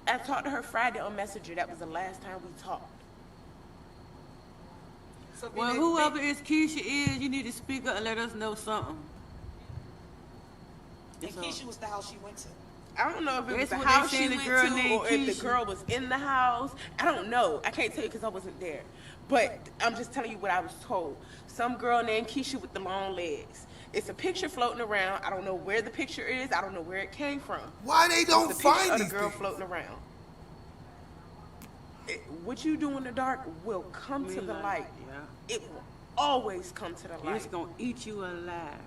I talked to her Friday on Messenger. That was the last time we talked. So Well, whoever is Keisha is, you need to speak up and let us know something. And Keisha was the house she went to. I don't know if it was That's the what house they she saying, the went girl to named or if the Keisha. girl was in the house. I don't know. I can't tell you because I wasn't there. But I'm just telling you what I was told. Some girl named Keisha with the long legs. It's a picture floating around. I don't know where the picture is. I don't know where it came from. Why they don't It's the picture find of these the girl things? floating around. What you do in the dark will come to the light. Yeah. It will always come to the light. It's gonna eat you alive.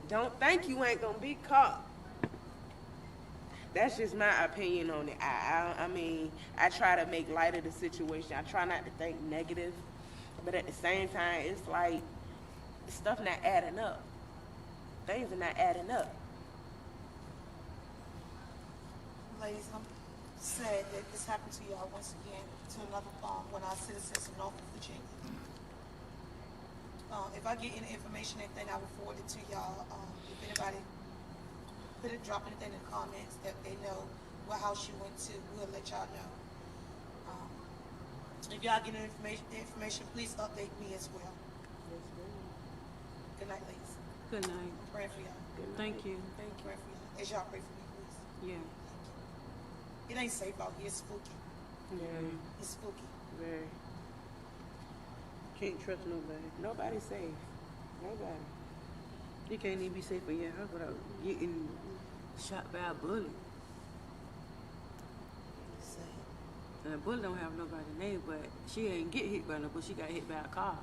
Don't think you ain't gonna be caught. That's just my opinion on it. I mean, I try to make light of the situation. I try not to think negative, but at the same time, it's like stuff not adding up. Things are not adding up. Ladies, I'm sad that this happened to y'all once again, to another one of our citizens in Norfolk, Virginia. If I get any information, anything, I will forward it to y'all. If anybody drop anything in the comments that they know what house you went to, we'll let y'all know. If y'all get any information, please update me as well. Good night, ladies. Good night. I'm praying for y'all. Thank you. Thank you. Praying for y'all. As y'all pray for me, please. Yeah. It ain't safe out here. It's spooky. Very. It's spooky. Very. Can't trust nobody. Nobody's safe. Nobody. You can't even be safe in your house without getting shot by a bullet. And a bullet don't have nobody's name, but she ain't get hit by no bullet. She got hit by a car.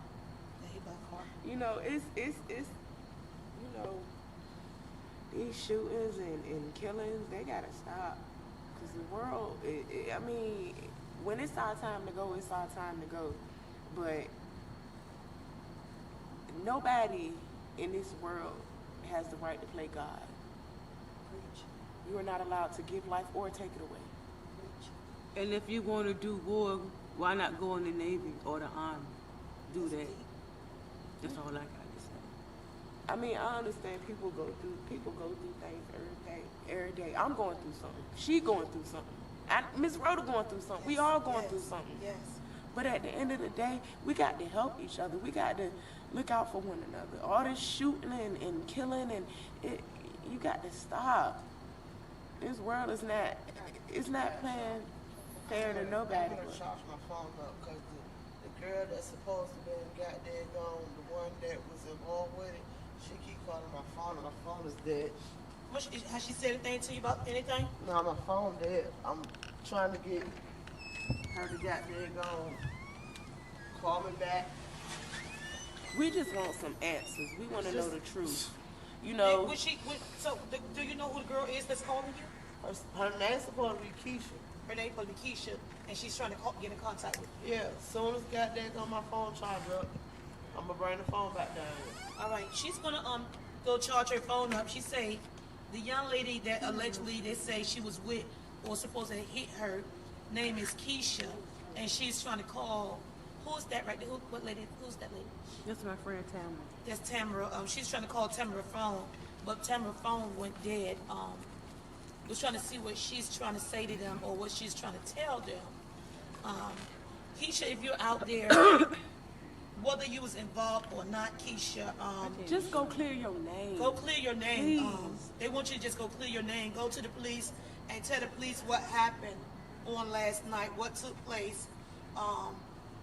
Hit by a car. You know, it's you know, these shootings and killings, they gotta stop. Cause the world, I mean, when it's our time to go, it's our time to go. But nobody in this world has the right to play God. You are not allowed to give life or take it away. And if you want to do war, why not go in the Navy or the Army? Do that. That's all I got to say. I mean, I understand people go through things every day. I'm going through something. She going through something. Miss Rhoda going through something. We all going through something. Yes. But at the end of the day, we got to help each other. We got to look out for one another. All this shooting and killing you got to stop. This world is not playing fair to nobody. I'm gonna charge my phone up because the girl that's supposed to be goddamn gone, the one that was involved with it, she keep calling my phone and my phone is dead. Has she said anything to you about anything? No, my phone dead. I'm trying to get her to goddamn gone. Call me back. We just want some answers. We want to know the truth. You know. Do you know who the girl is that's calling you? Her name's supposed to be Keisha. Her name's supposed to be Keisha, and she's trying to get in contact with you. Yeah, as soon as goddamn on my phone charger up, I'm gonna bring the phone back down here. All right, she's gonna go charge her phone up. She say the young lady that allegedly they say she was with or supposed to hit her name is Keisha, and she's trying to call. Who's that right there? What lady? Who's that lady? That's my friend Tamara. That's Tamara. She's trying to call Tamara's phone, but Tamara's phone went dead. Was trying to see what she's trying to say to them or what she's trying to tell them. Keisha, if you're out there, whether you was involved or not, Keisha, just go clear your name. Go clear your name. They want you to just go clear your name. Go to the police and tell the police what happened on last night, what took place,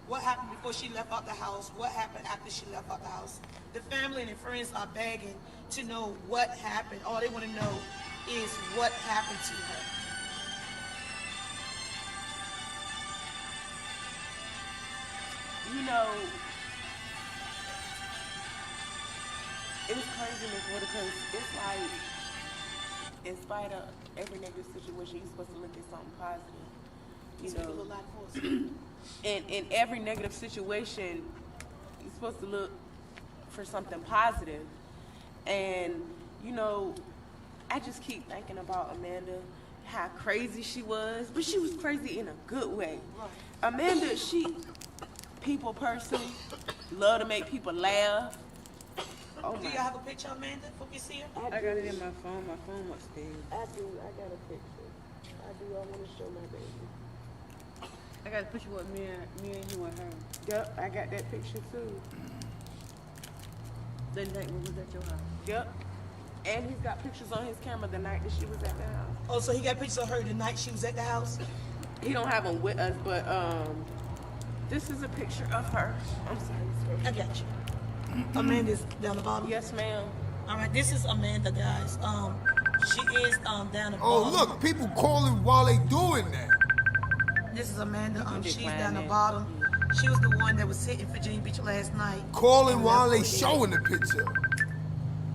what happened before she left out the house, what happened after she left out the house. The family and the friends are begging to know what happened. All they want to know is what happened to her. You know, it's crazy, Miss Rhoda, because it's like, in spite of every negative situation, you're supposed to look at something positive. You know, in every negative situation, you're supposed to look for something positive. And, you know, I just keep thinking about Amanda, how crazy she was, but she was crazy in a good way. Amanda, she people person, love to make people laugh. Oh do y'all have a picture of Amanda? Hope you see her. I got it in my phone. My phone upstairs. I do. I got a picture. I do. I want to show my baby. I got a picture with me and you and her. Yep, I got that picture too. That night when we was at your house. Yep. And he's got pictures on his camera the night that she was at the house. Oh, so he got pictures of her the night she was at the house? He don't have them with us, but this is a picture of her. I'm sorry. I got you. Amanda's down the bottom? Yes, ma'am. All right, this is Amanda, guys. She is down the bottom. Oh, look, people calling while they doing that. This is Amanda. She's down the bottom. She was the one that was sitting in Virginia Beach last night. Calling while they showing the picture.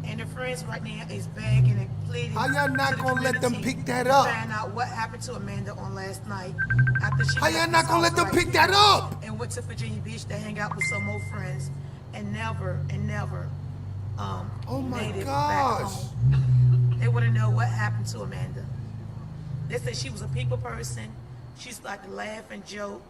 And the friends right now is begging and pleading. How y'all not gonna let them pick that to up? find out what happened to Amanda on last night after she. How y'all not gonna let them pick that up? And went to Virginia Beach to hang out with some more friends, and never, oh my made it gosh. back home. They want to know what happened to Amanda. They said she was a people person. She's like to laugh and joke,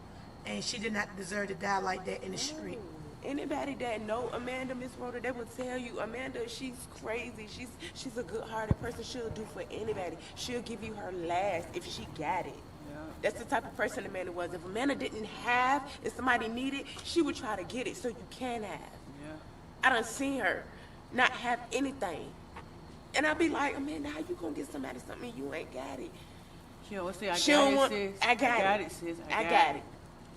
and she did not deserve to die like that in the street. Anybody that know Amanda, Miss Rhoda, they would tell you, Amanda, she's crazy. She's a good-hearted person. She'll do for anybody. She'll give you her last if she got it. Yeah. That's the type of person Amanda was. If Amanda didn't have, if somebody needed, she would try to get it so you can have. Yeah. I done seen her not have anything. And I'd be like, Amanda, how you gonna get somebody something you ain't got it? She always say, I She got don't it, want, sis. I got it, sis. I got it.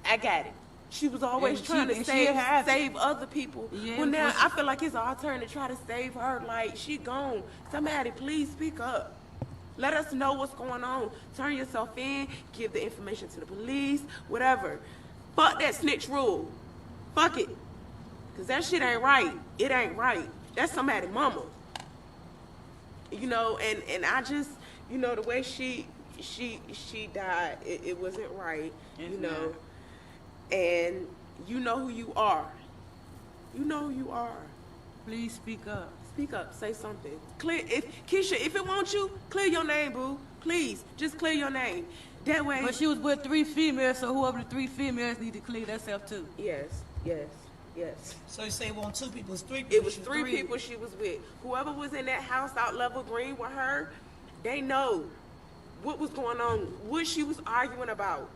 I got it. She was always trying to save other people. Yeah, well, now I feel like it's our turn to try to save her. Like, she gone. Somebody, please speak up. Let us know what's going on. Turn yourself in. Give the information to the police. Whatever. Fuck that snitch rule. Fuck it. Because that shit ain't right. It ain't right. That's somebody's mama. You know, and I just, you know, the way she died, it wasn't right. You know. And you know who you are. You know who you are. Please speak up. Speak up. Say something. Clear. Keisha, if it wants you, clear your name, boo. Please, just clear your name. That way. But she was with 3 females, so whoever the 3 females need to clear themselves too. Yes. So you say it wasn't 2 people, it's 3 people. It was 3 people she was with. Whoever was in that house out Level Green with her, they know what was going on, what she was arguing about.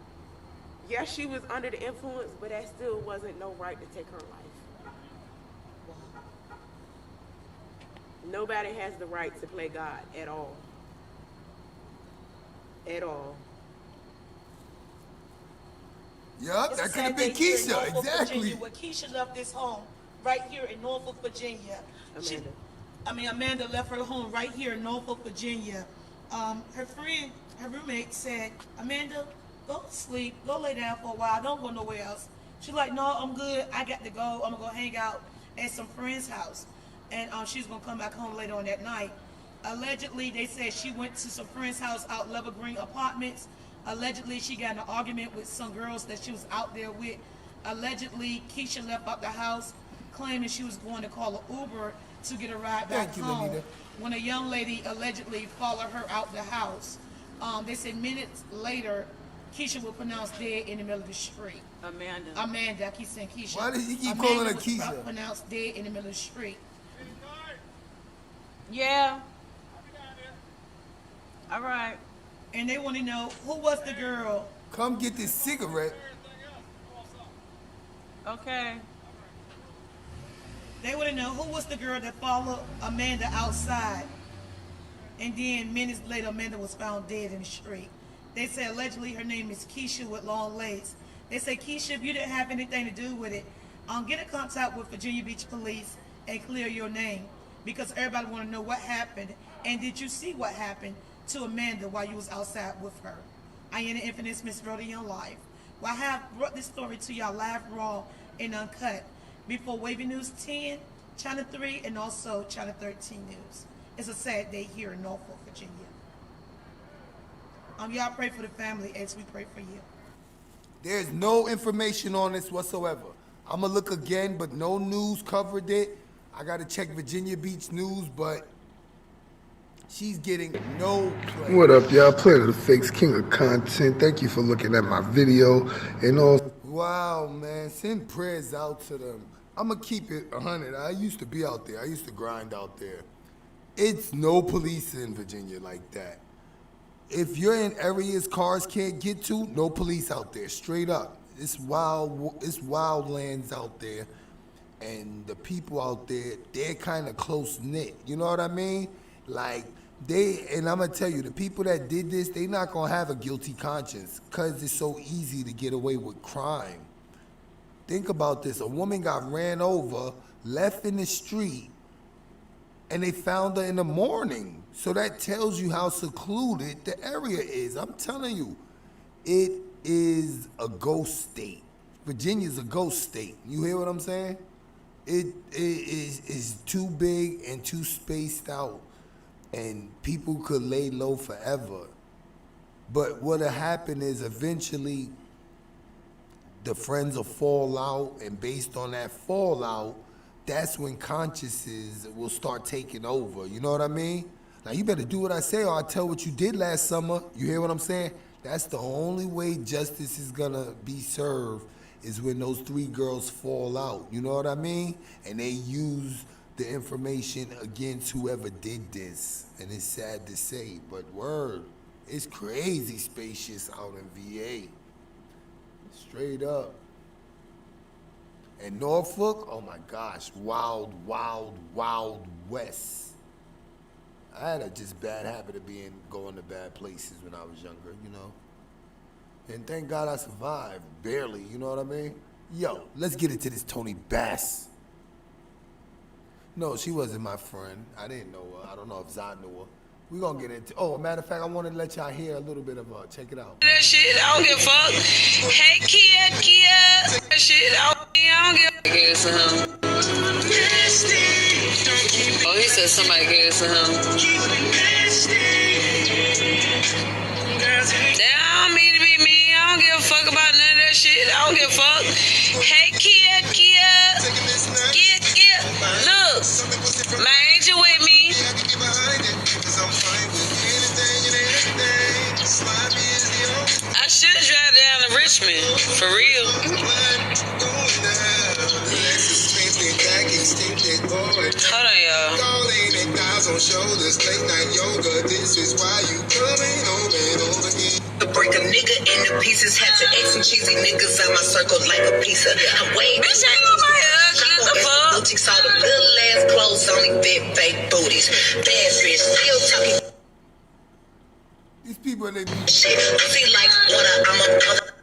Yes, she was under the influence, but that still wasn't no right to take her life. Nobody has the right to play God at all. At all. Yup, that could have been Keisha, exactly. Virginia, where Keisha left this home right here in Norfolk, Virginia. Amanda left her home right here in Norfolk, Virginia. Her friend, her roommate said, Amanda, go to sleep, go lay down for a while, don't go nowhere else. She's like, no, I'm good, I got to go, I'm gonna go hang out at some friend's house. And she's gonna come back home later on that night. Allegedly, they said she went to some friend's house out Level Green Apartments. Allegedly, she got in an argument with some girls that she was out there with. Allegedly, Keisha left out the house claiming she was going to call an Uber to get a ride back home. Lenita. When a young lady allegedly followed her out the house. They said minutes later, Keisha was pronounced dead in the middle of the street. Amanda, I keep saying Keisha. Why did he keep Amanda calling her was Keisha? Pronounced dead in the middle of the street. Yeah. All right. And they want to know, who was the girl? Come get this cigarette. Okay. They want to know, who was the girl that followed Amanda outside? And then minutes later, Amanda was found dead in the street. They say allegedly her name is Keisha with long legs. They say, Keisha, if you didn't have anything to do with it, get in contact with Virginia Beach Police and clear your name, because everybody want to know what happened. And did you see what happened to Amanda while you was outside with her? I am the infamous Miss Rhoda Young Live. Well, I have brought this story to y'all live, raw, and uncut before Wavy News 10, Channel 3, and also Channel 13 News. It's a sad day here in Norfolk, Virginia. Y'all pray for the family as we pray for you. There's no information on this whatsoever. I'm gonna look again, but no news covered it. I gotta check Virginia Beach news, but she's getting no play. What up, y'all? Planet of the Fakes, king of content. Thank you for looking at my video and all. Wow, man. Send prayers out to them. I'm gonna keep it 100. I used to be out there. I used to grind out there. It's no police in Virginia like that. If you're in areas cars can't get to, no police out there, straight up. It's wild lands out there, and the people out there, they're kind of close-knit, you know what I mean? Like, and I'm gonna tell you, the people that did this, they not gonna have a guilty conscience, because it's so easy to get away with crime. Think about this, a woman got ran over, left in the street, and they found her in the morning. So that tells you how secluded the area is. I'm telling you, it is a ghost state. Virginia's a ghost state. You hear what I'm saying? It is too big and too spaced out, and people could lay low forever. But what'll happen is eventually the friends will fall out, and based on that fallout, that's when consciences will start taking over. You know what I mean? Now, you better do what I say or I'll tell what you did last summer. You hear what I'm saying? That's the only way justice is gonna be served, is when those 3 girls fall out. You know what I mean? And they use the information against whoever did this. And it's sad to say, but word, it's crazy spacious out in VA. Straight up. And Norfolk, oh my gosh, wild, wild, wild west. I had a just bad habit of going to bad places when I was younger, you know? And thank God I survived, barely, you know what I mean? Yo, let's get into this Toni Bass. No, she wasn't my friend. I didn't know her. I don't know if Zod knew her. We're gonna get into, matter of fact, I wanted to let y'all hear a little bit of her. Check it out. That shit, I don't give a fuck. Hey, Kia. That shit, I don't give a fuck. Oh, he said somebody gave it to him. That I don't mean to be mean. I don't give a fuck about none of that shit. I don't give a fuck. Hey, Kia. Look, my angel with me. I should drive down to Richmond, for real. Hold on, y'all. To break a nigga into pieces, had to X some cheesy niggas out my circle like a pizza. I'm way bitch, ain't nobody ugly. The fuck? Boutiques, all the little ass clothes, only fit fake booties. Bad bitch, still talking. These people, they shit. I feel like water. I'm a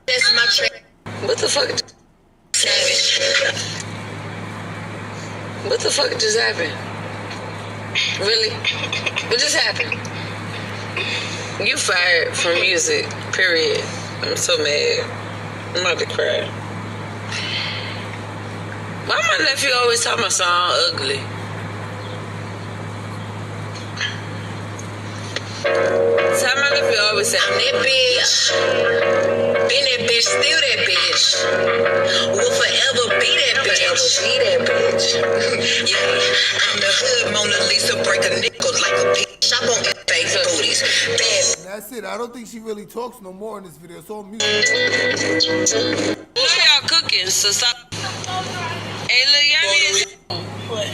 that's my track. What the fuck? Savage. What the fuck just happened? Really? What just happened? You fired from music, period. I'm so mad. I'm about to cry. Why my nephew always talking about something ugly? So my nephew always say, I'm that bitch. Been that bitch, still that bitch. Will forever be that bitch. Yeah, I'm the hood Mona Lisa, break a nickel like a bitch. Shop on fake booties. Bad. That's it. I don't think she really talks no more in this video. It's all music. I know y'all cooking, so stop. Hey, look, y'all need to... What?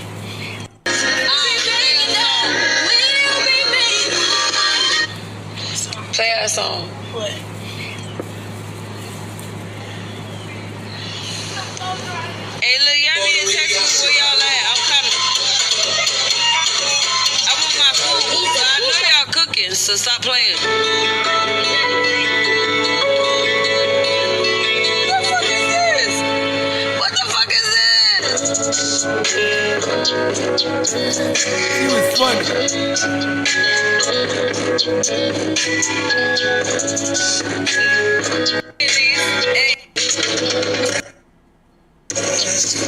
Play our song. What? Hey, look, y'all need to text me where y'all at. I'm coming. I want my food, but I know y'all cooking, so stop playing. What the fuck is this? He was funny.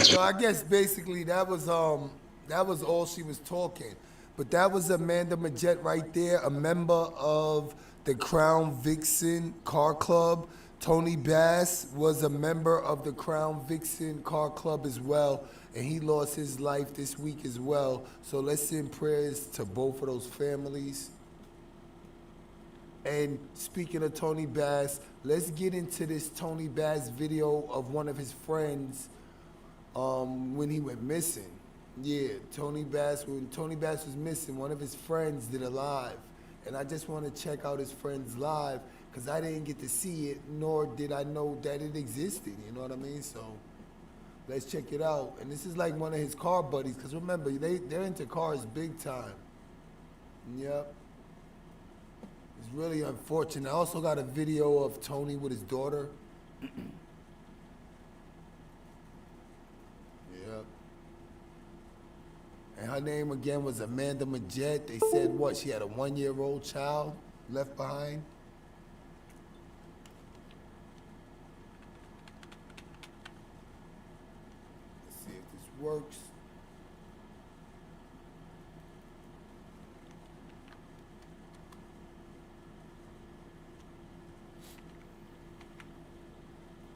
So I guess basically that was all she was talking. But that was Amanda Majette right there, a member of the Crown Vixen Car Club, Tony Bass was a member of the Crown Vixen Car Club as well, and he lost his life this week as well. So let's send prayers to both of those families. And speaking of Tony Bass, let's get into this Tony Bass video of one of his friends when he went missing. Yeah, when Tony Bass was missing, one of his friends did a live. And I just want to check out his friend's live because I didn't get to see it, nor did I know that it existed, you know what I mean? So let's check it out. And this is like one of his car buddies, because remember, they're into cars big time. Yep. It's really unfortunate. I also got a video of Tony with his daughter. Yep. And her name again was Amanda Majette. They said what? She had a 1-year-old child left behind. Let's see if this works.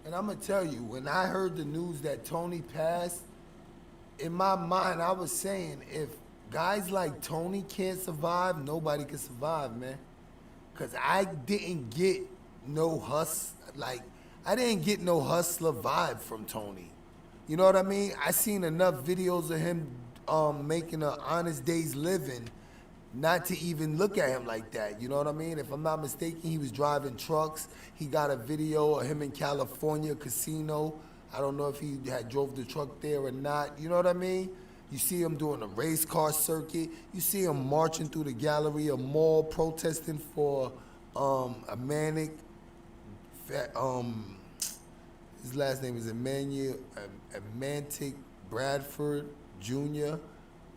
And I'm gonna tell you, when I heard the news that Tony passed, in my mind, I was saying, if guys like Tony can't survive, nobody can survive, man. Cause I didn't get no I didn't get no hustler vibe from Tony. You know what I mean? I seen enough videos of him making an honest day's living not to even look at him like that. You know what I mean? If I'm not mistaken, he was driving trucks. He got a video of him in California casino. I don't know if he had drove the truck there or not. You know what I mean? You see him doing a race car circuit. You see him marching through the gallery, a mall, protesting for a manic. His last name is Emantic Bradford Jr.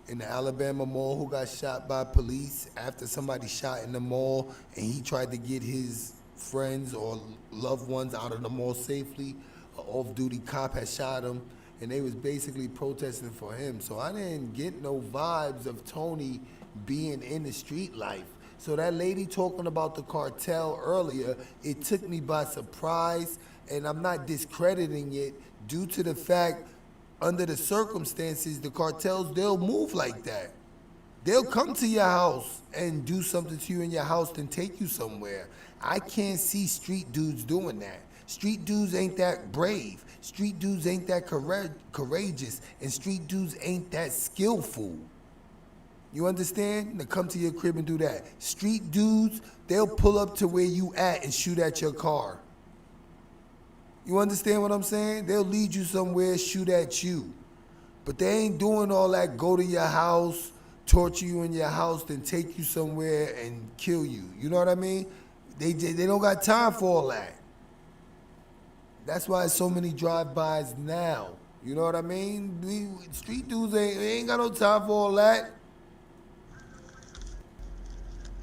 in the Alabama mall, who got shot by police after somebody shot in the mall, and he tried to get his friends or loved ones out of the mall safely. An off-duty cop had shot him, and they was basically protesting for him. So I didn't get no vibes of Tony being in the street life. So that lady talking about the cartel earlier, it took me by surprise, and I'm not discrediting it due to the fact, under the circumstances, the cartels, they'll move like that. They'll come to your house and do something to you in your house, then take you somewhere. I can't see street dudes doing that. Street dudes ain't that brave. Street dudes ain't that courageous. And street dudes ain't that skillful. You understand? To come to your crib and do that. Street dudes, they'll pull up to where you at and shoot at your car. You understand what I'm saying? They'll lead you somewhere, shoot at you. But they ain't doing all that, go to your house, torture you in your house, then take you somewhere and kill you. You know what I mean? They don't got time for all that. That's why so many drive-bys now. You know what I mean? Street dudes ain't got no time for all that.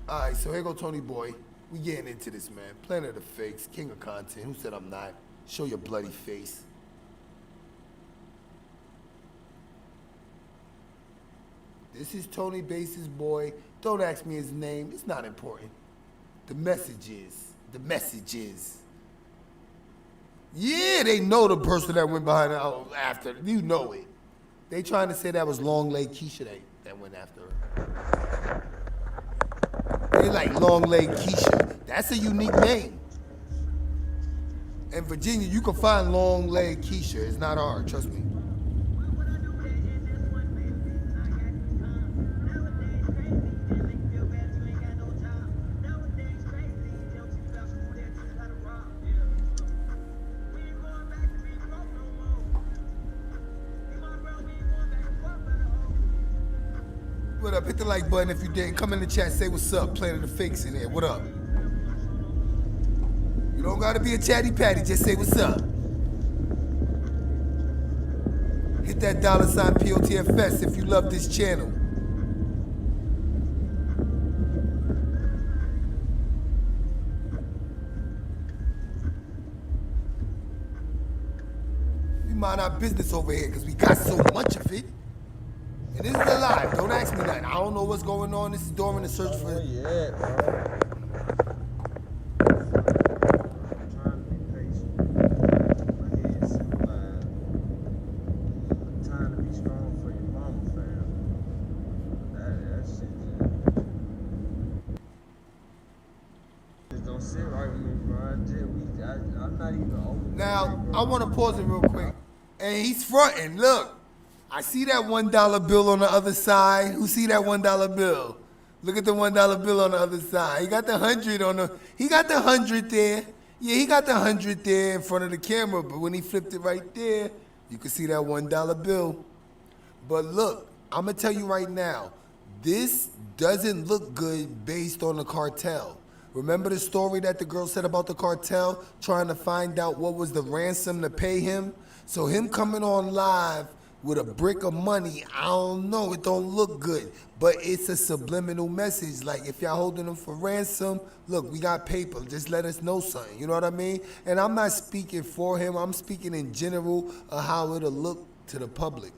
All right, so here go Tony Boy. We getting into this, man. Planet of the Fakes, king of content. Who said I'm not? Show your bloody face. This is Tony Bass's boy. Don't ask me his name. It's not important. The message is. Yeah, they know the person that went behind her after. You know it. They trying to say that was Long Leg Keisha that went after her. They like Long Leg Keisha. That's a unique name. In Virginia, you can find Long Leg Keisha. It's not hard, trust me. What up? Hit the like button if you didn't. Come in the chat, say what's up. Planet of the Fakes in here. What up? You don't gotta be a chatty patty, just say what's up. Hit that $ POTFS if you love this channel. We mind our business over here because we got so much of it. And this is a live. Don't ask me that. I don't know what's going on. This is during the search for. Yeah, bro. Now, I want to pause it real quick. And he's fronting. Look, I see that $1 bill on the other side. Who see that $1 bill? Look at the $1 bill on the other side. He got the 100 on the. He got the 100 there. Yeah, he got the 100 there in front of the camera. But when he flipped it right there, you can see that $1 bill. But look, I'm gonna tell you right now, this doesn't look good based on the cartel. Remember the story that the girl said about the cartel trying to find out what was the ransom to pay him? So him coming on live with a brick of money, I don't know, it don't look good. But it's a subliminal message, like if y'all holding him for ransom, look, we got paper, just let us know something, you know what I mean? And I'm not speaking for him, I'm speaking in general of how it'll look to the public.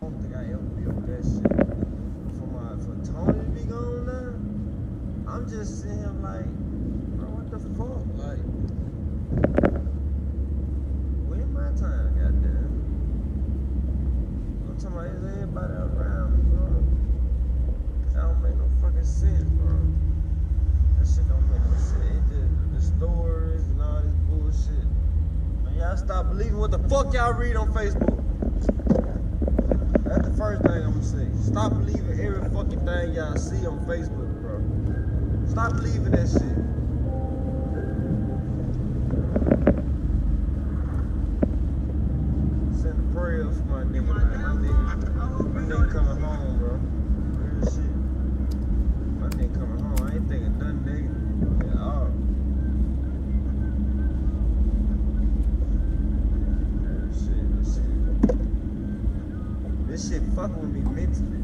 I don't think I ever be on that shit. For Toni to be gone now, I'm just sitting here like, bro, what the fuck? Like, where my time, goddamn? I'm talking about, is everybody around me, bro? That don't make no fucking sense, bro. That shit don't make no sense. It just, the stories and all this bullshit. Man, y'all stop believing what the fuck y'all read on Facebook. That's the first thing I'm gonna say. Stop believing every fucking thing y'all see on Facebook, bro. Stop believing that shit. Send a prayer for my nigga, man. My nigga coming home, bro. Real shit. My nigga coming home. I ain't thinking nothing negative at all. This shit fucking with me mentally.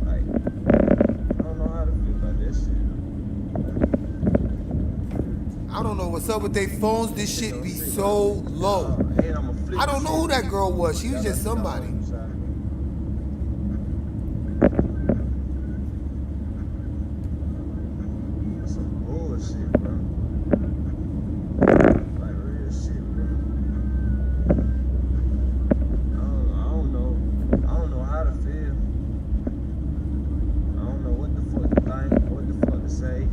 Like, I don't know how to feel about that shit. I don't know what's up with their phones. This shit be so low. I don't know who that girl was. She was just somebody. That's some bullshit, bro. Like, real shit, bro. I don't know how to feel. I don't know what the fuck to think, what the fuck to say,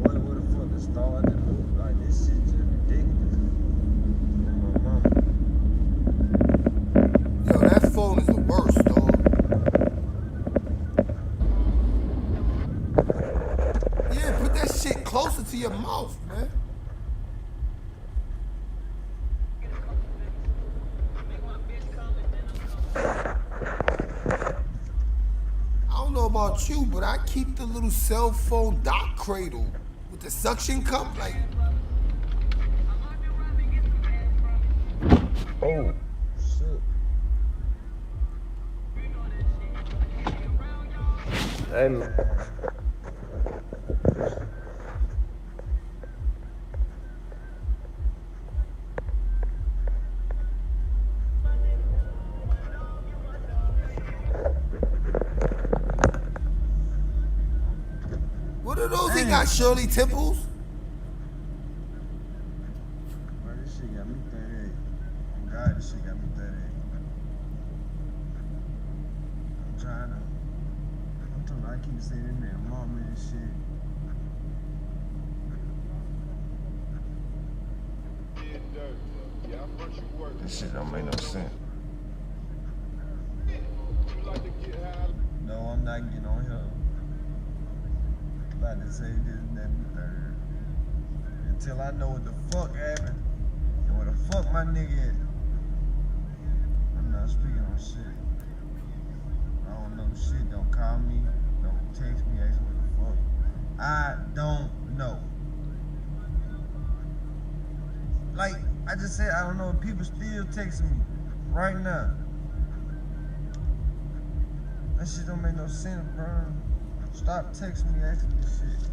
what the fuck to start to do. Like, this shit just ridiculous. My mama. Yo, that phone is the worst, dog. Yeah, put that shit closer to your mouth, man. I don't know about you, but I keep the little cell phone dock cradle with the suction cup, like. Oh, shit. Hey, man. What are those? He got Shirley Temples? Bro, this shit got me 38. Oh God, this shit got me 38. I'm trying to. I'm telling you, I keep saying in there, mama and shit. This shit don't make no sense. No, I'm not getting on here. About to say this and that and the third. Until I know what the fuck happened and where the fuck my nigga at. I'm not speaking on shit. I don't know shit. Don't call me. Don't text me. Ask me what the fuck. I don't know. Like, I just said, I don't know. People still texting me right now. That shit don't make no sense, bro. Stop texting me asking me shit.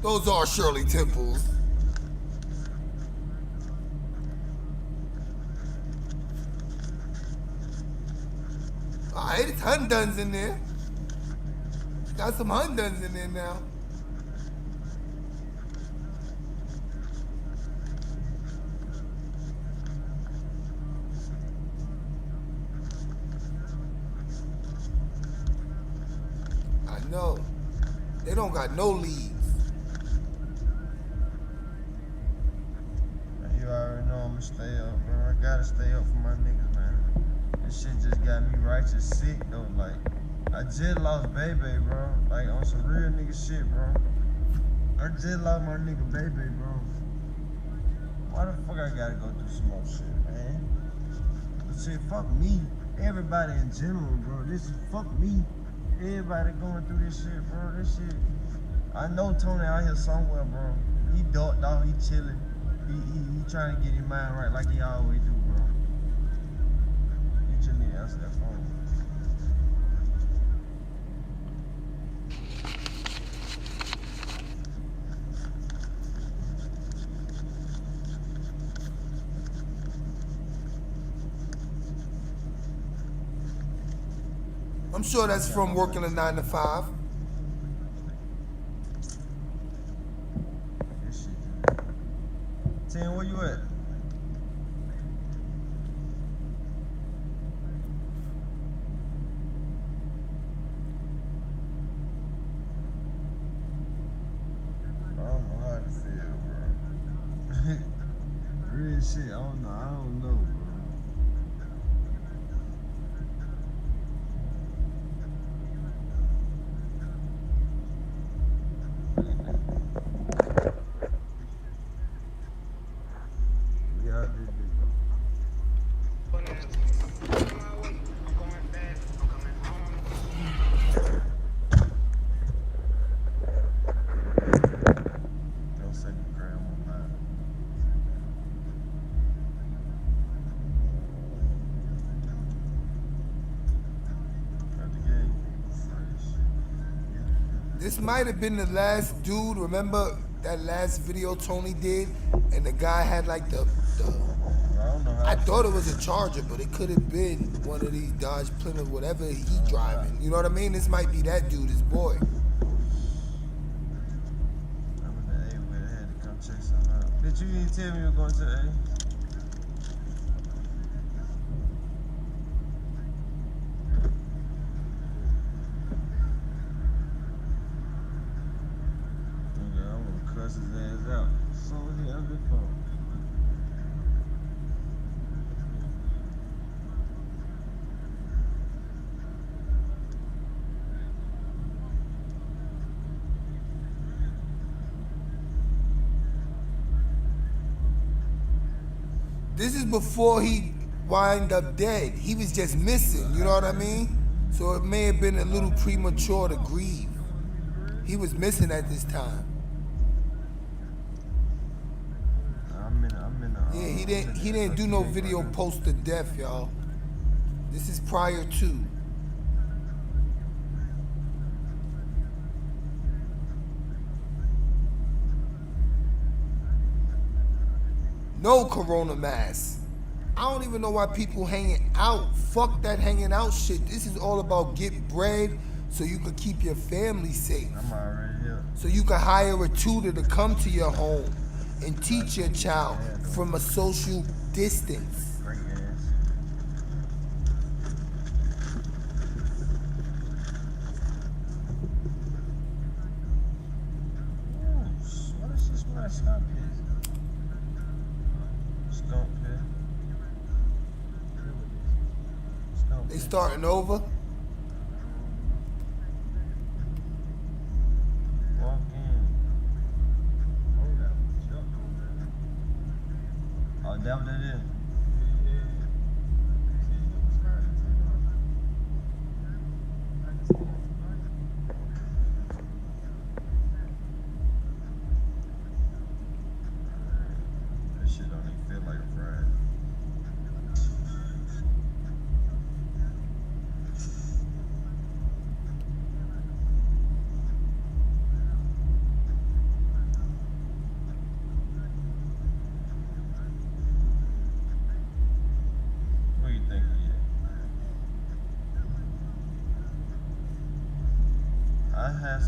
Those are Shirley Temples. Alright, it's Hunduns in there. Got some Hunduns in there now. know. They don't got no leads. You already know I'ma stay up, bro. I gotta stay up for my niggas, man. This shit just got me righteous sick, though. Like, I just lost Baby, bro. Like, on some real nigga shit, bro. I just lost my nigga Baby, bro. Why the fuck I gotta go through some more shit, man? But shit, fuck me. Everybody in general, bro. This is fuck me. Everybody going through this shit, bro. This shit. I know Toni out here somewhere, bro. He dorked out, he chilling. He trying to get his mind right like he always do, bro. You just need to answer that phone. I'm sure that's from working a 9 to 5. Tim, where you at? I don't know how to feel, bro. Real shit, I don't know, bro. This might have been the last dude. Remember that last video Toni did? And the guy had like the I thought it was a Charger, but it could have been one of these Dodge Plymouth, whatever he driving. You know what I mean? This might be that dude, his boy. Did you even tell me you were going to the A? His ass out. So he has the phone. This is before he wind up dead. He was just missing, you know what I mean? So it may have been a little premature to grieve. He was missing at this time. Yeah, he didn't do no video post to death, y'all. This is prior to. No corona mask. I don't even know why people hanging out. Fuck that hanging out shit. This is all about get bread so you can keep your family safe. I'm already here. So you can hire a tutor to come to your home and teach your child from a social distance. Great ass. What is this my skunk is? Skunk pit. They starting over? Walk in. Oh, that what it is? That shit don't even feel like a Friday. What do you think he is? I had